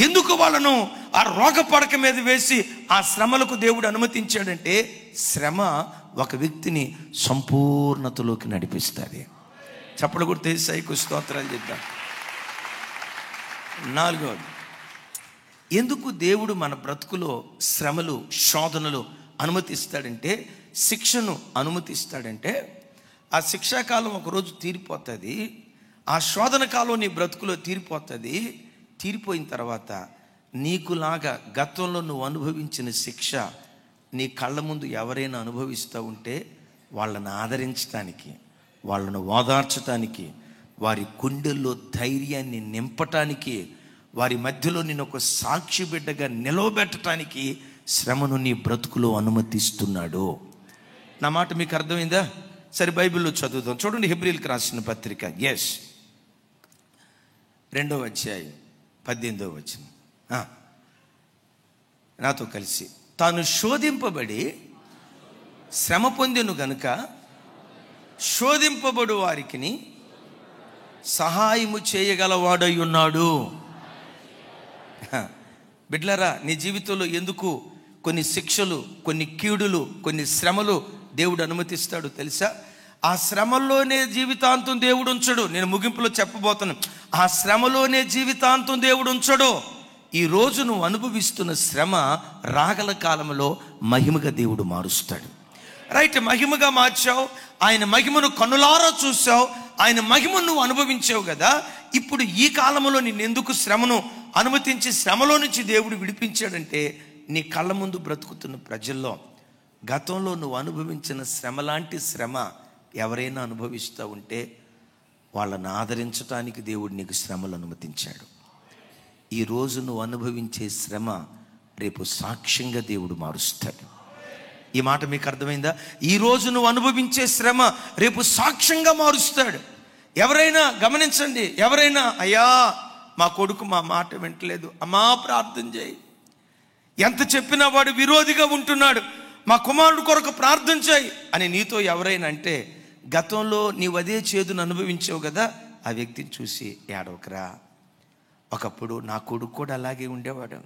ఎందుకు వాళ్ళను ఆ రోగ పడక మీద వేసి ఆ శ్రమలకు దేవుడు అనుమతించాడంటే, శ్రమ ఒక వ్యక్తిని సంపూర్ణతలోకి నడిపిస్తుంది. చప్పలు కూడా తెలిసాయికు స్తోత్రాలు చేద్దాం. 4వది, ఎందుకు దేవుడు మన బ్రతుకులో శ్రమలు, శోధనలు అనుమతిస్తాడంటే, శిక్షను అనుమతిస్తాడంటే, ఆ శిక్షాకాలం ఒకరోజు తీరిపోతుంది, ఆ శోధన కాలం నీ బ్రతుకులో తీరిపోతుంది. తీరిపోయిన తర్వాత నీకులాగా గతంలో నువ్వు అనుభవించిన శిక్ష నీ కళ్ళ ముందు ఎవరైనా అనుభవిస్తూ ఉంటే వాళ్ళని ఆదరించటానికి, వాళ్ళను ఓదార్చటానికి, వారి గుండెల్లో ధైర్యాన్ని నింపటానికి, వారి మధ్యలో నేను ఒక సాక్షి బిడ్డగా నిలవబెట్టడానికి శ్రమను నీ బ్రతుకులో అనుమతిస్తున్నాడు. నా మాట మీకు అర్థమైందా? సరే, బైబిల్లో చదువుదాం. చూడండి, హెబ్రీయులకు రాసిన పత్రిక 2వ అధ్యాయం 18వ వచనం. నాతో కలిసి, తాను శోధింపబడి శ్రమ పొందెను గనుక శోధింపబడు వారికి సహాయము చేయగలవాడై ఉన్నాడు. బిడ్లరా, నీ జీవితంలో ఎందుకు కొన్ని శిక్షలు, కొన్ని కీడులు, కొన్ని శ్రమలు దేవుడు అనుమతిస్తాడు తెలుసా? ఆ శ్రమల్లోనే జీవితాంతం దేవుడు ఉంచడు. నేను ముగింపులో చెప్పబోతున్నాను. ఆ శ్రమలోనే జీవితాంతం దేవుడు ఉంచడు. ఈ రోజు నువ్వు అనుభవిస్తున్న శ్రమ రాగల కాలంలో మహిమగా దేవుడు మారుస్తాడు. రైట్, మహిమగా మార్చావు, ఆయన మహిమను కన్నులారా చూసావు, ఆయన మహిమను నువ్వు అనుభవించావు కదా. ఇప్పుడు ఈ కాలంలో నిన్నెందుకు శ్రమను అనుమతించి శ్రమలో నుంచి దేవుడు విడిపించాడంటే, నీ కళ్ళ ముందు బ్రతుకుతున్న ప్రజల్లో గతంలో నువ్వు అనుభవించిన శ్రమ లాంటి శ్రమ ఎవరైనా అనుభవిస్తూ ఉంటే వాళ్ళని ఆదరించడానికి దేవుడు నీకు శ్రమలు అనుమతించాడు. ఈరోజు నువ్వు అనుభవించే శ్రమ రేపు సాక్ష్యంగా దేవుడు మారుస్తాడు. ఈ మాట మీకు అర్థమైందా? ఈరోజు నువ్వు అనుభవించే శ్రమ రేపు సాక్ష్యంగా మారుస్తాడు. ఎవరైనా గమనించండి, ఎవరైనా అయ్యా మా కొడుకు మా మాట వింటలేదు, అమ్మా ప్రార్థన చేయి, ఎంత చెప్పినా వాడు విరోధిగా ఉంటున్నాడు, మా కుమారుడు కొరకు ప్రార్థన చేయి అని నీతో ఎవరైనా అంటే, గతంలో నీవు అదే చేదును అనుభవించావు కదా, ఆ వ్యక్తిని చూసి ఏడవకరా, ఒకప్పుడు నా కొడుకు కూడా అలాగే ఉండేవాడు,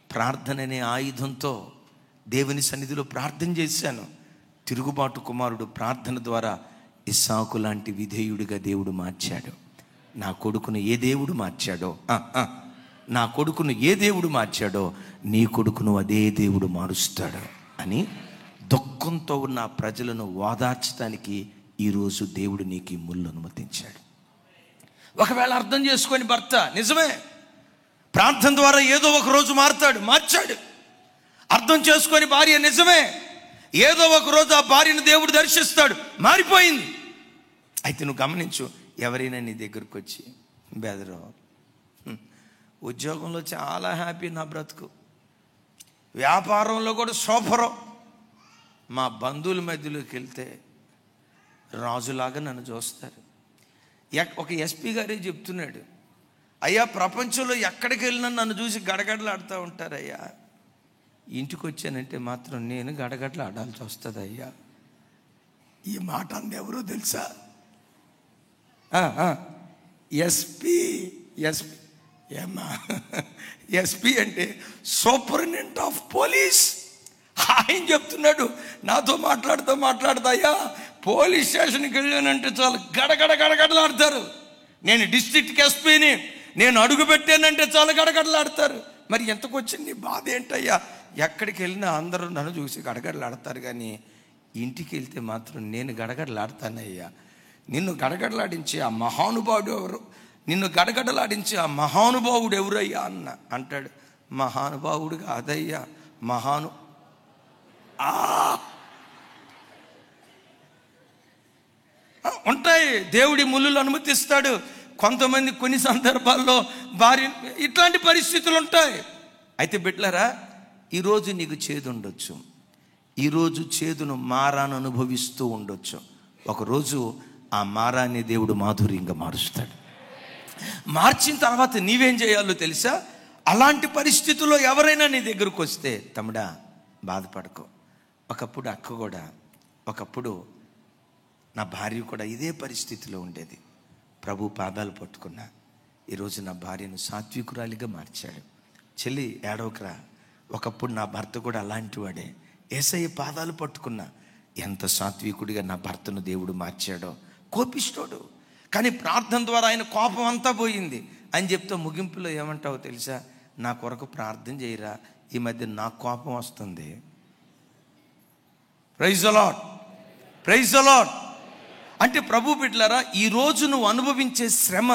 ప్రార్థన అనే ఆయుధంతో దేవుని సన్నిధిలో ప్రార్థన చేశాను, తిరుగుబాటు కుమారుడు ప్రార్థన ద్వారా ఇస్సాకు లాంటి విధేయుడిగా దేవుడు మార్చాడు. నా కొడుకును ఏ దేవుడు మార్చాడో, నా కొడుకును ఏ దేవుడు మార్చాడో నీ కొడుకును అదే దేవుడు మారుస్తాడు అని దుఃఖంతో ఉన్న ప్రజలను ఓదార్చడానికి ఈరోజు దేవుడు నీకు ఈ ముళ్ళు అనుమతించాడు. ఒకవేళ అర్థం చేసుకొని భర్త నిజమే ప్రార్థన ద్వారా ఏదో ఒక రోజు మార్చాడు. అర్థం చేసుకొని భార్య నిజమే ఏదో ఒక రోజు ఆ భార్యను దేవుడు దర్శిస్తాడు, మారిపోయింది. అయితే నువ్వు గమనించు, ఎవరైనా నీ దగ్గరకు వచ్చి బెదరు, ఉద్యోగంలో చాలా హ్యాపీ నా బ్రతుకు, వ్యాపారంలో కూడా సూపరం, మా బంధువుల మధ్యలోకి వెళ్తే రాజులాగా నన్ను చూస్తారు. ఒక ఎస్పీ గారే చెప్తున్నాడు, అయ్యా ప్రపంచంలో ఎక్కడికి వెళ్ళినా నన్ను చూసి గడగడలాడుతూ ఉంటారు అయ్యా, ఇంటికి వచ్చానంటే మాత్రం నేను గడగడలు ఆడాల్సి వస్తుంది అయ్యా. ఈ మాట అంది ఎవరో తెలుసా? ఎస్పీ ఏమ్మా, ఎస్పీ అంటే సూపరింటెండెంట్ ఆఫ్ పోలీస్. ఆయన చెప్తున్నాడు, నాతో మాట్లాడుతా అయ్యా పోలీస్ స్టేషన్కి వెళ్ళానంటే చాలు గడగడలాడతారు. నేను డిస్ట్రిక్ట్ ఎస్పీని, నేను అడుగు పెట్టానంటే చాలు గడగడలాడతారు. మరి ఎంతకు వచ్చింది నీ బాధ ఏంటయ్యా? ఎక్కడికి వెళ్ళినా అందరూ నన్ను చూసి గడగడలాడతారు, కానీ ఇంటికి వెళ్తే మాత్రం నేను గడగడలాడతానయ్యా. నిన్ను గడగడలాడించే ఆ మహానుభావుడు ఎవరు? నిన్ను గడగడలాడించే ఆ మహానుభావుడు ఎవరయ్యా అంటాడు. మహానుభావుడు కాదయ్యా, ఉంటాయి, దేవుడి ముళ్ళులు అనుమతిస్తాడు. కొంతమంది కొన్ని సందర్భాల్లో భార్య ఇట్లాంటి పరిస్థితులు ఉంటాయి. అయితే బిడ్డలారా, ఈరోజు నీకు చేదు ఉండొచ్చు, ఈరోజు చేదును మారాను అనుభవిస్తూ ఉండొచ్చు. ఒకరోజు ఆ మారాన్ని దేవుడు మాధుర్యంగా మారుస్తాడు. మార్చిన తర్వాత నీవేం చేయాలో తెలుసా? అలాంటి పరిస్థితుల్లో ఎవరైనా నీ దగ్గరకు వస్తే, తమ్ముడా బాధపడకో, ఒకప్పుడు అక్క కూడా, ఒకప్పుడు నా భార్య కూడా ఇదే పరిస్థితిలో ఉండేది, ప్రభు పాదాలు పట్టుకున్నా, ఈరోజు నా భార్యను సాత్వికురాలిగా మార్చాడు. చెల్లి ఏడవకరా, ఒకప్పుడు నా భర్త కూడా అలాంటి వాడే, యేసయ్య పాదాలు పట్టుకున్నా, ఎంత సాత్వికుడిగా నా భర్తను దేవుడు మార్చాడో. కోపిస్తోడు, కానీ ప్రార్థన ద్వారా ఆయన కోపం అంతా పోయింది అని చెప్తే ముగింపులో ఏమంటావో తెలుసా? నా కొరకు ప్రార్థన చేయరా, ఈ మధ్య నా కోపం వస్తుంది. Praise the Lord, praise the Lord. అంటే ప్రభు బిడ్డలారా, ఈరోజు నువ్వు అనుభవించే శ్రమ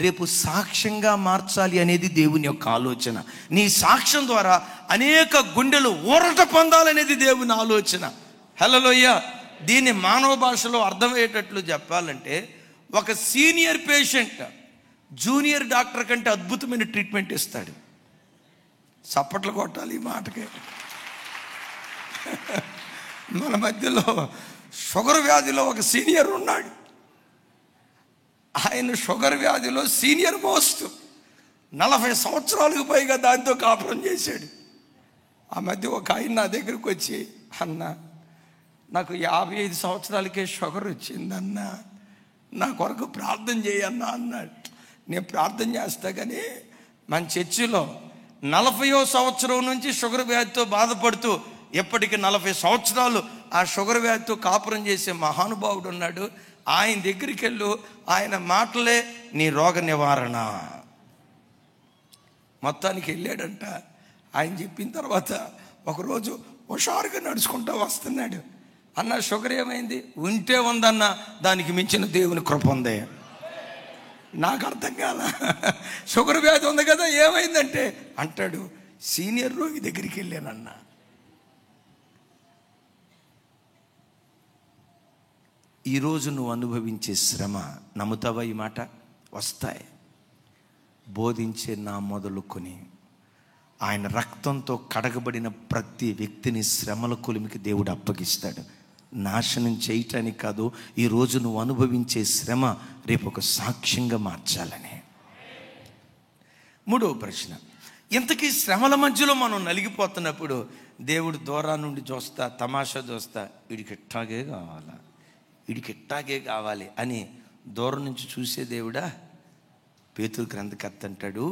రేపు సాక్ష్యంగా మార్చాలి అనేది దేవుని యొక్క ఆలోచన. నీ సాక్ష్యం ద్వారా అనేక గుండెలు ఊరట పొందాలనేది దేవుని ఆలోచన. హల్లెలూయా. దీన్ని మానవ భాషలో అర్థమయ్యేటట్లు చెప్పాలంటే, ఒక సీనియర్ పేషెంట్ జూనియర్ డాక్టర్ కంటే అద్భుతమైన ట్రీట్మెంట్ ఇస్తాడు. చప్పట్లు కొట్టాలి ఈ మాటకి. మన మధ్యలో షుగర్ వ్యాధిలో ఒక సీనియర్ ఉన్నాడు. ఆయన షుగర్ వ్యాధిలో సీనియర్ మోస్ట్ 40 సంవత్సరాలకు పైగా దాంతో కాపురం చేశాడు. ఆ మధ్య ఒక ఆయన నా దగ్గరికి వచ్చి, అన్న నాకు 55 సంవత్సరాలకే షుగర్ వచ్చిందన్న, నా కొరకు ప్రార్థన చేయన్నా అన్నాడు. నేను ప్రార్థన చేస్తా, కానీ మన చర్చిలో 40వ సంవత్సరం నుంచి షుగర్ వ్యాధితో బాధపడుతూ ఎప్పటికీ 40 సంవత్సరాలు ఆ షుగర్ వ్యాధితో కాపురం చేసే మహానుభావుడు ఉన్నాడు. ఆయన దగ్గరికి వెళ్ళు, ఆయన మాటలే నీ రోగ నివారణ. మొత్తానికి వెళ్ళాడంట. ఆయన చెప్పిన తర్వాత ఒకరోజు హుషారుగా నడుచుకుంటూ వస్తున్నాడు. అన్న షుగర్ ఏమైంది? ఉంటే ఉందన్న, దానికి మించిన దేవుని కృప ఉంది. నాకు అర్థం కాల. షుగర్ వ్యాధి ఉంది కదా, ఏమైందంటే అంటాడు, సీనియర్ రోగి దగ్గరికి వెళ్ళానన్నా. ఈరోజు నువ్వు అనుభవించే శ్రమ, నమ్ముతావా ఈ మాట? వస్తాయి. బోధించే నా మొదలుకొని ఆయన రక్తంతో కడగబడిన ప్రతి వ్యక్తిని శ్రమల కొలిమికి దేవుడు అప్పగిస్తాడు. నాశనం చేయటానికి కాదు, ఈరోజు నువ్వు అనుభవించే శ్రమ రేపు ఒక సాక్ష్యంగా మార్చాలని. మూడవ ప్రశ్న, ఇంతకీ శ్రమల మధ్యలో మనం నలిగిపోతున్నప్పుడు దేవుడు దూరం నుండి చూస్తా, తమాషా చూస్తా, వీడికి ఇట్టాగే కావాలా, వీడికి ఇట్టాగే కావాలి అని దూరం నుంచి చూసే దేవుడా? పేతురు గ్రంథకర్త అంటాడు,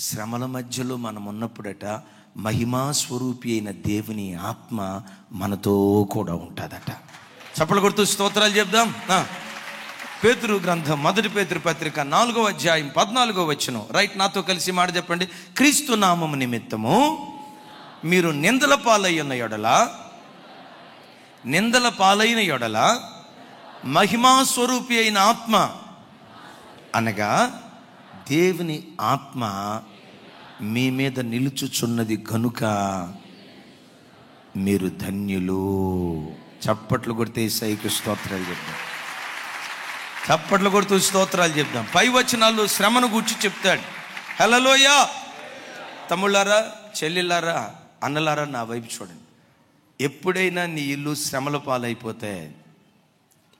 శ్రమల మధ్యలో మనం ఉన్నప్పుడట మహిమా స్వరూపి అయిన దేవుని ఆత్మ మనతో కూడా ఉంటుందట. చప్పలు కొడుతూ స్తోత్రాలు చెప్దాం. పేతురు గ్రంథం, మొదటి పేతురు పత్రిక 4వ అధ్యాయం 14వ వచనం. రైట్, నాతో కలిసి మాట చెప్పండి. క్రీస్తు నామము నిమిత్తము మీరు నిందల పాలైన యొడల మహిమా స్వరూపి అయిన ఆత్మ అనగా దేవుని ఆత్మ మీ మీద నిలుచుచున్నది గనుక మీరు ధన్యులు. చప్పట్లు కొడితే యేసయ్యకు స్తోత్రాలు చెప్దాం. చప్పట్లు కొడుతూ స్తోత్రాలు చెప్దాం. పై వచనాలు శ్రమను గూర్చి చెప్తాడు. హల్లెలూయా. తమ్ముళ్ళారా, చెల్లెళ్ళారా, అన్నలారా, నా వైపు చూడండి. ఎప్పుడైనా నీ ఇల్లు శ్రమల పాలైపోతే,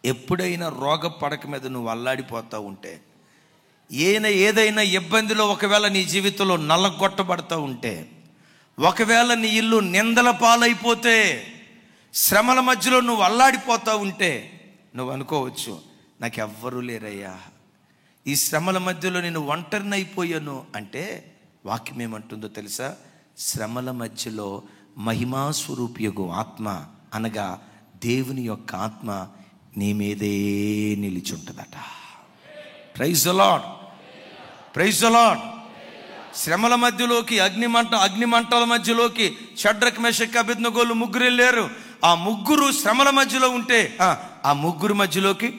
ఎప్పుడైనా రోగ పడక మీద నువ్వు అల్లాడిపోతూ ఉంటే, ఏదైనా ఇబ్బందిలో ఒకవేళ నీ జీవితంలో నల్లగొట్టబడతా ఉంటే, ఒకవేళ నీ ఇల్లు నిందల పాలైపోతే, శ్రమల మధ్యలో నువ్వు అల్లాడిపోతూ ఉంటే, నువ్వు అనుకోవచ్చు, నాకెవ్వరూ లేరయ్యా, ఈ శ్రమల మధ్యలో నేను ఒంటరిని అయిపోయాను అంటే, వాక్యం ఏమంటుందో తెలుసా? శ్రమల మధ్యలో మహిమా స్వరూపియగు ఆత్మ అనగా దేవుని యొక్క ఆత్మ నీ మీదే నిలిచుంటుందట. Praise the Lord, praise the Lord. శ్రమల మధ్యలోకి అగ్నిమంటల మధ్యలోకి షడ్రక్ మేషక్ అబేద్నెగోలు ముగ్గురు వెళ్ళారు. ఆ ముగ్గురు శ్రమల మధ్యలో ఉంటే, ఆ ముగ్గురు మధ్యలోకి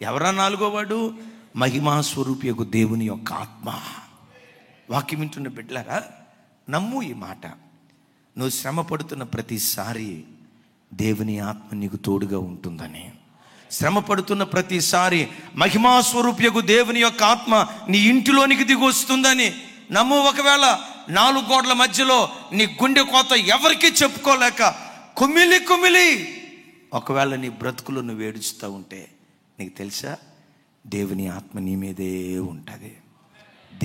ఎవరా నాలుగోవాడు? మహిమా స్వరూపియగు దేవుని యొక్క ఆత్మ. వాక్యం వింటున్న బిడ్డలారా, నమ్ము ఈ మాట. నువ్వు శ్రమ పడుతున్న ప్రతిసారి దేవుని ఆత్మ నీకు తోడుగా ఉంటుందని, శ్రమ పడుతున్న ప్రతిసారి మహిమా స్వరూపియగు దేవుని యొక్క ఆత్మ నీ ఇంటిలోనికి దిగి వస్తుందని నమ్ము. ఒకవేళ 4 గోడల మధ్యలో నీ గుండె కోత ఎవరికి చెప్పుకోలేక కుమిలి ఒకవేళ నీ బ్రతుకులు నువ్వు ఏడుస్తూ ఉంటే, నీకు తెలుసా, దేవుని ఆత్మ నీ మీదే ఉంటుంది.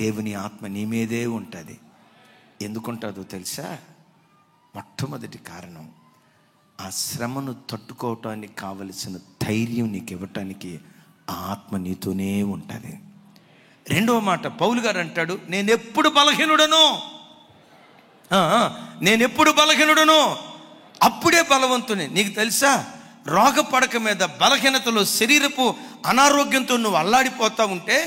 దేవుని ఆత్మ నీ మీదే ఉంటుంది. ఎందుకుంటుందో తెలుసా? మొట్టమొదటి కారణం, ఆ శ్రమను తట్టుకోవటానికి కావలసిన ధైర్యం నీకు ఇవ్వటానికి ఆ ఆత్మ నీతోనే ఉంటుంది. రెండవ మాట, పౌలు గారు అంటాడు, నేనెప్పుడు బలహీనుడను అప్పుడే బలవంతుని. నీకు తెలుసా, రోగ పడక మీద బలహీనతలో శరీరపు అనారోగ్యంతో నువ్వు అల్లాడిపోతా ఉంటే,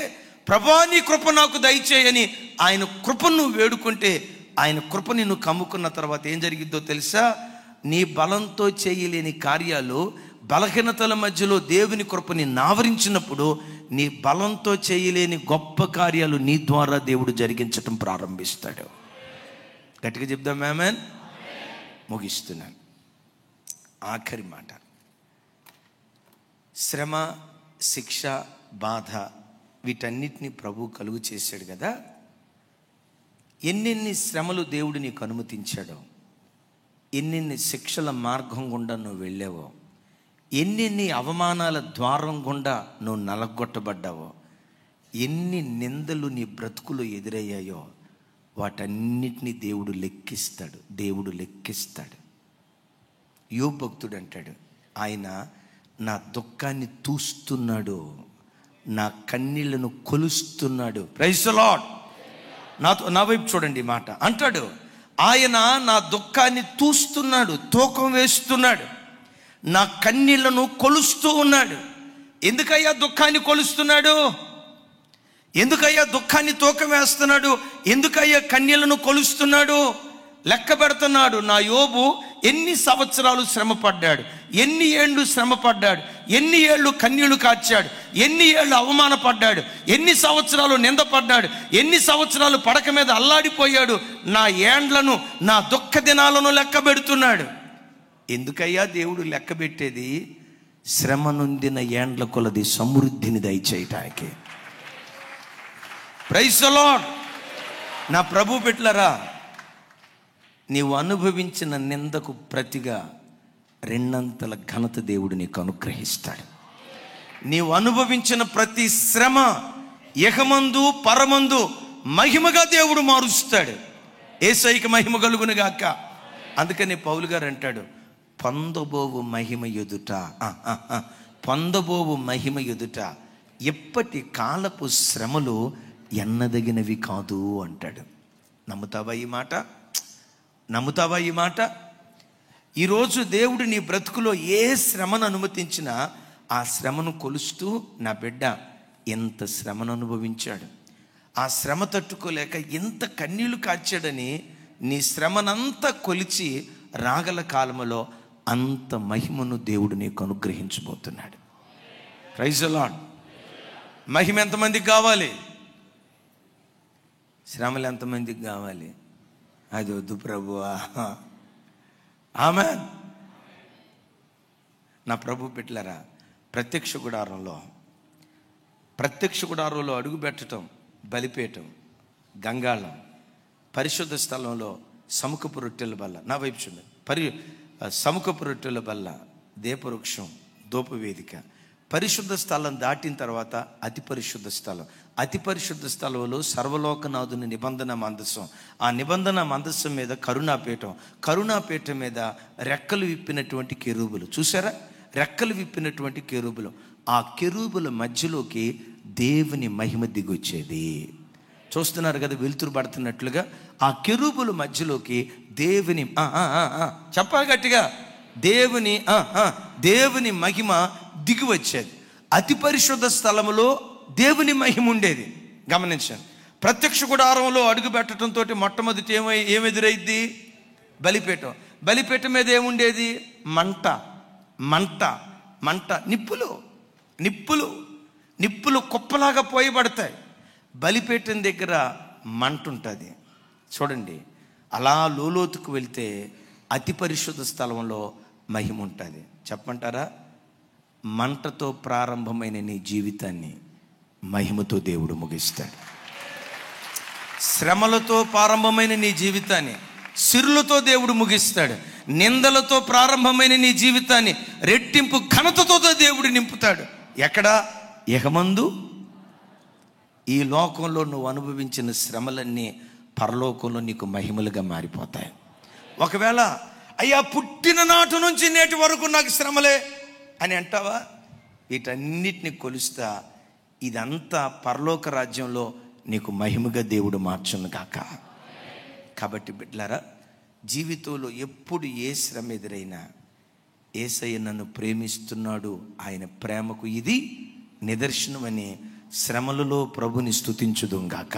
ప్రభువా నీ కృప నాకు దయచేయని ఆయన కృపను నువ్వు వేడుకుంటే, ఆయన కృప నిన్ను కమ్ముకున్న తర్వాత ఏం జరిగిద్దో తెలుసా? నీ బలంతో చేయలేని కార్యాలు బలహీనతల మధ్యలో దేవుని కృపని నావరించినప్పుడు నీ బలంతో చేయలేని గొప్ప కార్యాలు నీ ద్వారా దేవుడు జరిగించటం ప్రారంభిస్తాడు. గట్టిగా చెప్దాం ఆమేన్. ముగిస్తున్నాను. ఆఖరి మాట, శ్రమ, శిక్ష, బాధ వీటన్నిటిని ప్రభు కలుగు చేశాడు కదా. ఎన్నెన్ని శ్రమలు దేవుడు నీకు అనుమతించాడో, ఎన్నెన్ని శిక్షల మార్గం గుండా నువ్వు వెళ్ళావో, ఎన్నెన్ని అవమానాల ద్వారం గుండా నువ్వు నలగొట్టబడ్డావో, ఎన్ని నిందలు నీ బ్రతుకులో ఎదురయ్యాయో వాటన్నిటినీ దేవుడు లెక్కిస్తాడు. దేవుడు లెక్కిస్తాడు. యోబు భక్తుడు అంటాడు, ఆయన నా దుఃఖాన్ని తూస్తున్నాడు, నా కన్నీళ్లను కొలుస్తున్నాడు. Praise the lord. నా వైపు చూడండి ఈ మాట అంటాడు. ఆయన నా దుఃఖాన్ని తూస్తున్నాడు, తూకం వేస్తున్నాడు, నా కన్నీళ్లను కొలుస్తూ ఉన్నాడు. ఎందుకయ్యా దుఃఖాన్ని కొలుస్తున్నాడు? ఎందుకయ్యా దుఃఖాన్ని తూకం వేస్తున్నాడు? ఎందుకయ్యా కన్నీళ్లను కొలుస్తున్నాడు? లెక్క పెడుతున్నాడు. నా యోబు ఎన్ని సంవత్సరాలు శ్రమపడ్డాడు, ఎన్ని ఏళ్ళు శ్రమపడ్డాడు, ఎన్ని ఏళ్ళు కన్నీళ్లు కార్చాడు, ఎన్ని ఏళ్ళు అవమానపడ్డాడు, ఎన్ని సంవత్సరాలు నిందపడ్డాడు, ఎన్ని సంవత్సరాలు పడక మీద అల్లాడిపోయాడు. నా ఏండ్లను, నా దుఃఖ దినాలను లెక్క పెడుతున్నాడు. ఎందుకయ్యా దేవుడు లెక్క పెట్టేది? శ్రమ నొందిన ఏండ్ల కొలది సమృద్ధిని దయచేయటానికి. Praise the lord. నా ప్రభు బిడ్డలారా, నీవు అనుభవించిన నిందకు ప్రతిగా రెండంతల ఘనత దేవుడు నీకు అనుగ్రహిస్తాడు. నీవు అనుభవించిన ప్రతి శ్రమ ఇహమందు పరమందు మహిమగా దేవుడు మారుస్తాడు. యేసయ్యకి మహిమ కలుగును గాక. అందుకని పౌలు గారు అంటాడు, పొందబోవు మహిమ ఎదుట, పొందబోవు మహిమ ఎదుట ఎప్పటి కాలపు శ్రమలు ఎన్నదగినవి కాదు అంటాడు. నమ్ముతావా ఈ మాట? నమ్ముతావా ఈ మాట? ఈరోజు దేవుడు నీ బ్రతుకులో ఏ శ్రమను అనుమతించినా ఆ శ్రమను కొలుస్తూ, నా బిడ్డ ఎంత శ్రమను అనుభవించాడు, ఆ శ్రమ తట్టుకోలేక ఎంత కన్నీళ్లు కార్చాడని నీ శ్రమనంతా కొలిచి రాగల కాలములో అంత మహిమను దేవుడు నీకు అనుగ్రహించబోతున్నాడు. Praise the Lord. మహిమ ఎంతమందికి కావాలి? శ్రమలు ఎంతమందికి కావాలి? అది వద్దు ప్రభువా. ఆమేన్. నా ప్రభు బిడ్డలారా, ప్రత్యక్ష గుడారంలో అడుగు పెట్టడం, బలిపీఠం, గంగాళం, పరిశుద్ధ స్థలంలో సముఖపు రొట్టెల బల్ల, నా వైపు చూడండి, సముఖపు రొట్టెల బల్ల, దీపవృక్షం, ధూపవేదిక, పరిశుద్ధ స్థలం దాటిన తర్వాత అతి పరిశుద్ధ స్థలం. అతి పరిశుద్ధ స్థలంలో సర్వలోకనాథుని నిబంధన మందసం, ఆ నిబంధన మందసం మీద కరుణాపీఠం మీద రెక్కలు విప్పినటువంటి కెరూబులు. చూసారా? రెక్కలు విప్పినటువంటి కెరూబులు. ఆ కెరూబుల మధ్యలోకి దేవుని మహిమ దిగొచ్చేది. చూస్తున్నారు కదా, వెలుతురు పడుతున్నట్లుగా ఆ కెరూబుల మధ్యలోకి దేవుని చెప్పాలి గట్టిగా, దేవుని మహిమ దిగి వచ్చేది. అతి పరిశుద్ధ స్థలములో దేవుని మహిమ ఉండేది. గమనించండి. ప్రత్యక్ష గుడారంలో అడుగు పెట్టడంతో మొట్టమొదటి ఏమెదురైద్ది? బలిపీఠం మీద ఏముండేది? మంట, నిప్పులు కుప్పలాగా పోయబడతాయి. బలిపీఠం దగ్గర మంట ఉంటుంది. చూడండి, అలా లోతుకు వెళ్తే అతి పరిశుద్ధ స్థలంలో మహిమ ఉంటుంది. చెప్పమంటారా? మంటతో ప్రారంభమైన నీ జీవితాన్ని మహిమతో దేవుడు ముగిస్తాడు. శ్రమలతో ప్రారంభమైన నీ జీవితాన్ని సిరులతో దేవుడు ముగిస్తాడు. నిందలతో ప్రారంభమైన నీ జీవితాన్ని రెట్టింపు ఘనతతో దేవుడు నింపుతాడు. ఎక్కడ? ఇహమందు. ఈ లోకంలో నువ్వు అనుభవించిన శ్రమలన్నీ పరలోకంలో నీకు మహిమలుగా మారిపోతాయి. ఒకవేళ అయ్యా పుట్టిన నాటి నుంచి నేటి వరకు నాకు శ్రమలే అని అంటావా? వీటన్నిటిని కొలుస్తా ఇదంతా పరలోక రాజ్యంలో నీకు మహిమగా దేవుడు మార్చును గాక. కాబట్టి బిడ్డలారా, జీవితంలో ఎప్పుడు ఏ శ్రమ ఎదురైనా యేసయ్య నన్ను ప్రేమిస్తున్నాడు, ఆయన ప్రేమకు ఇది నిదర్శనమని శ్రమలలో ప్రభుని స్తుతించుదుం గాక.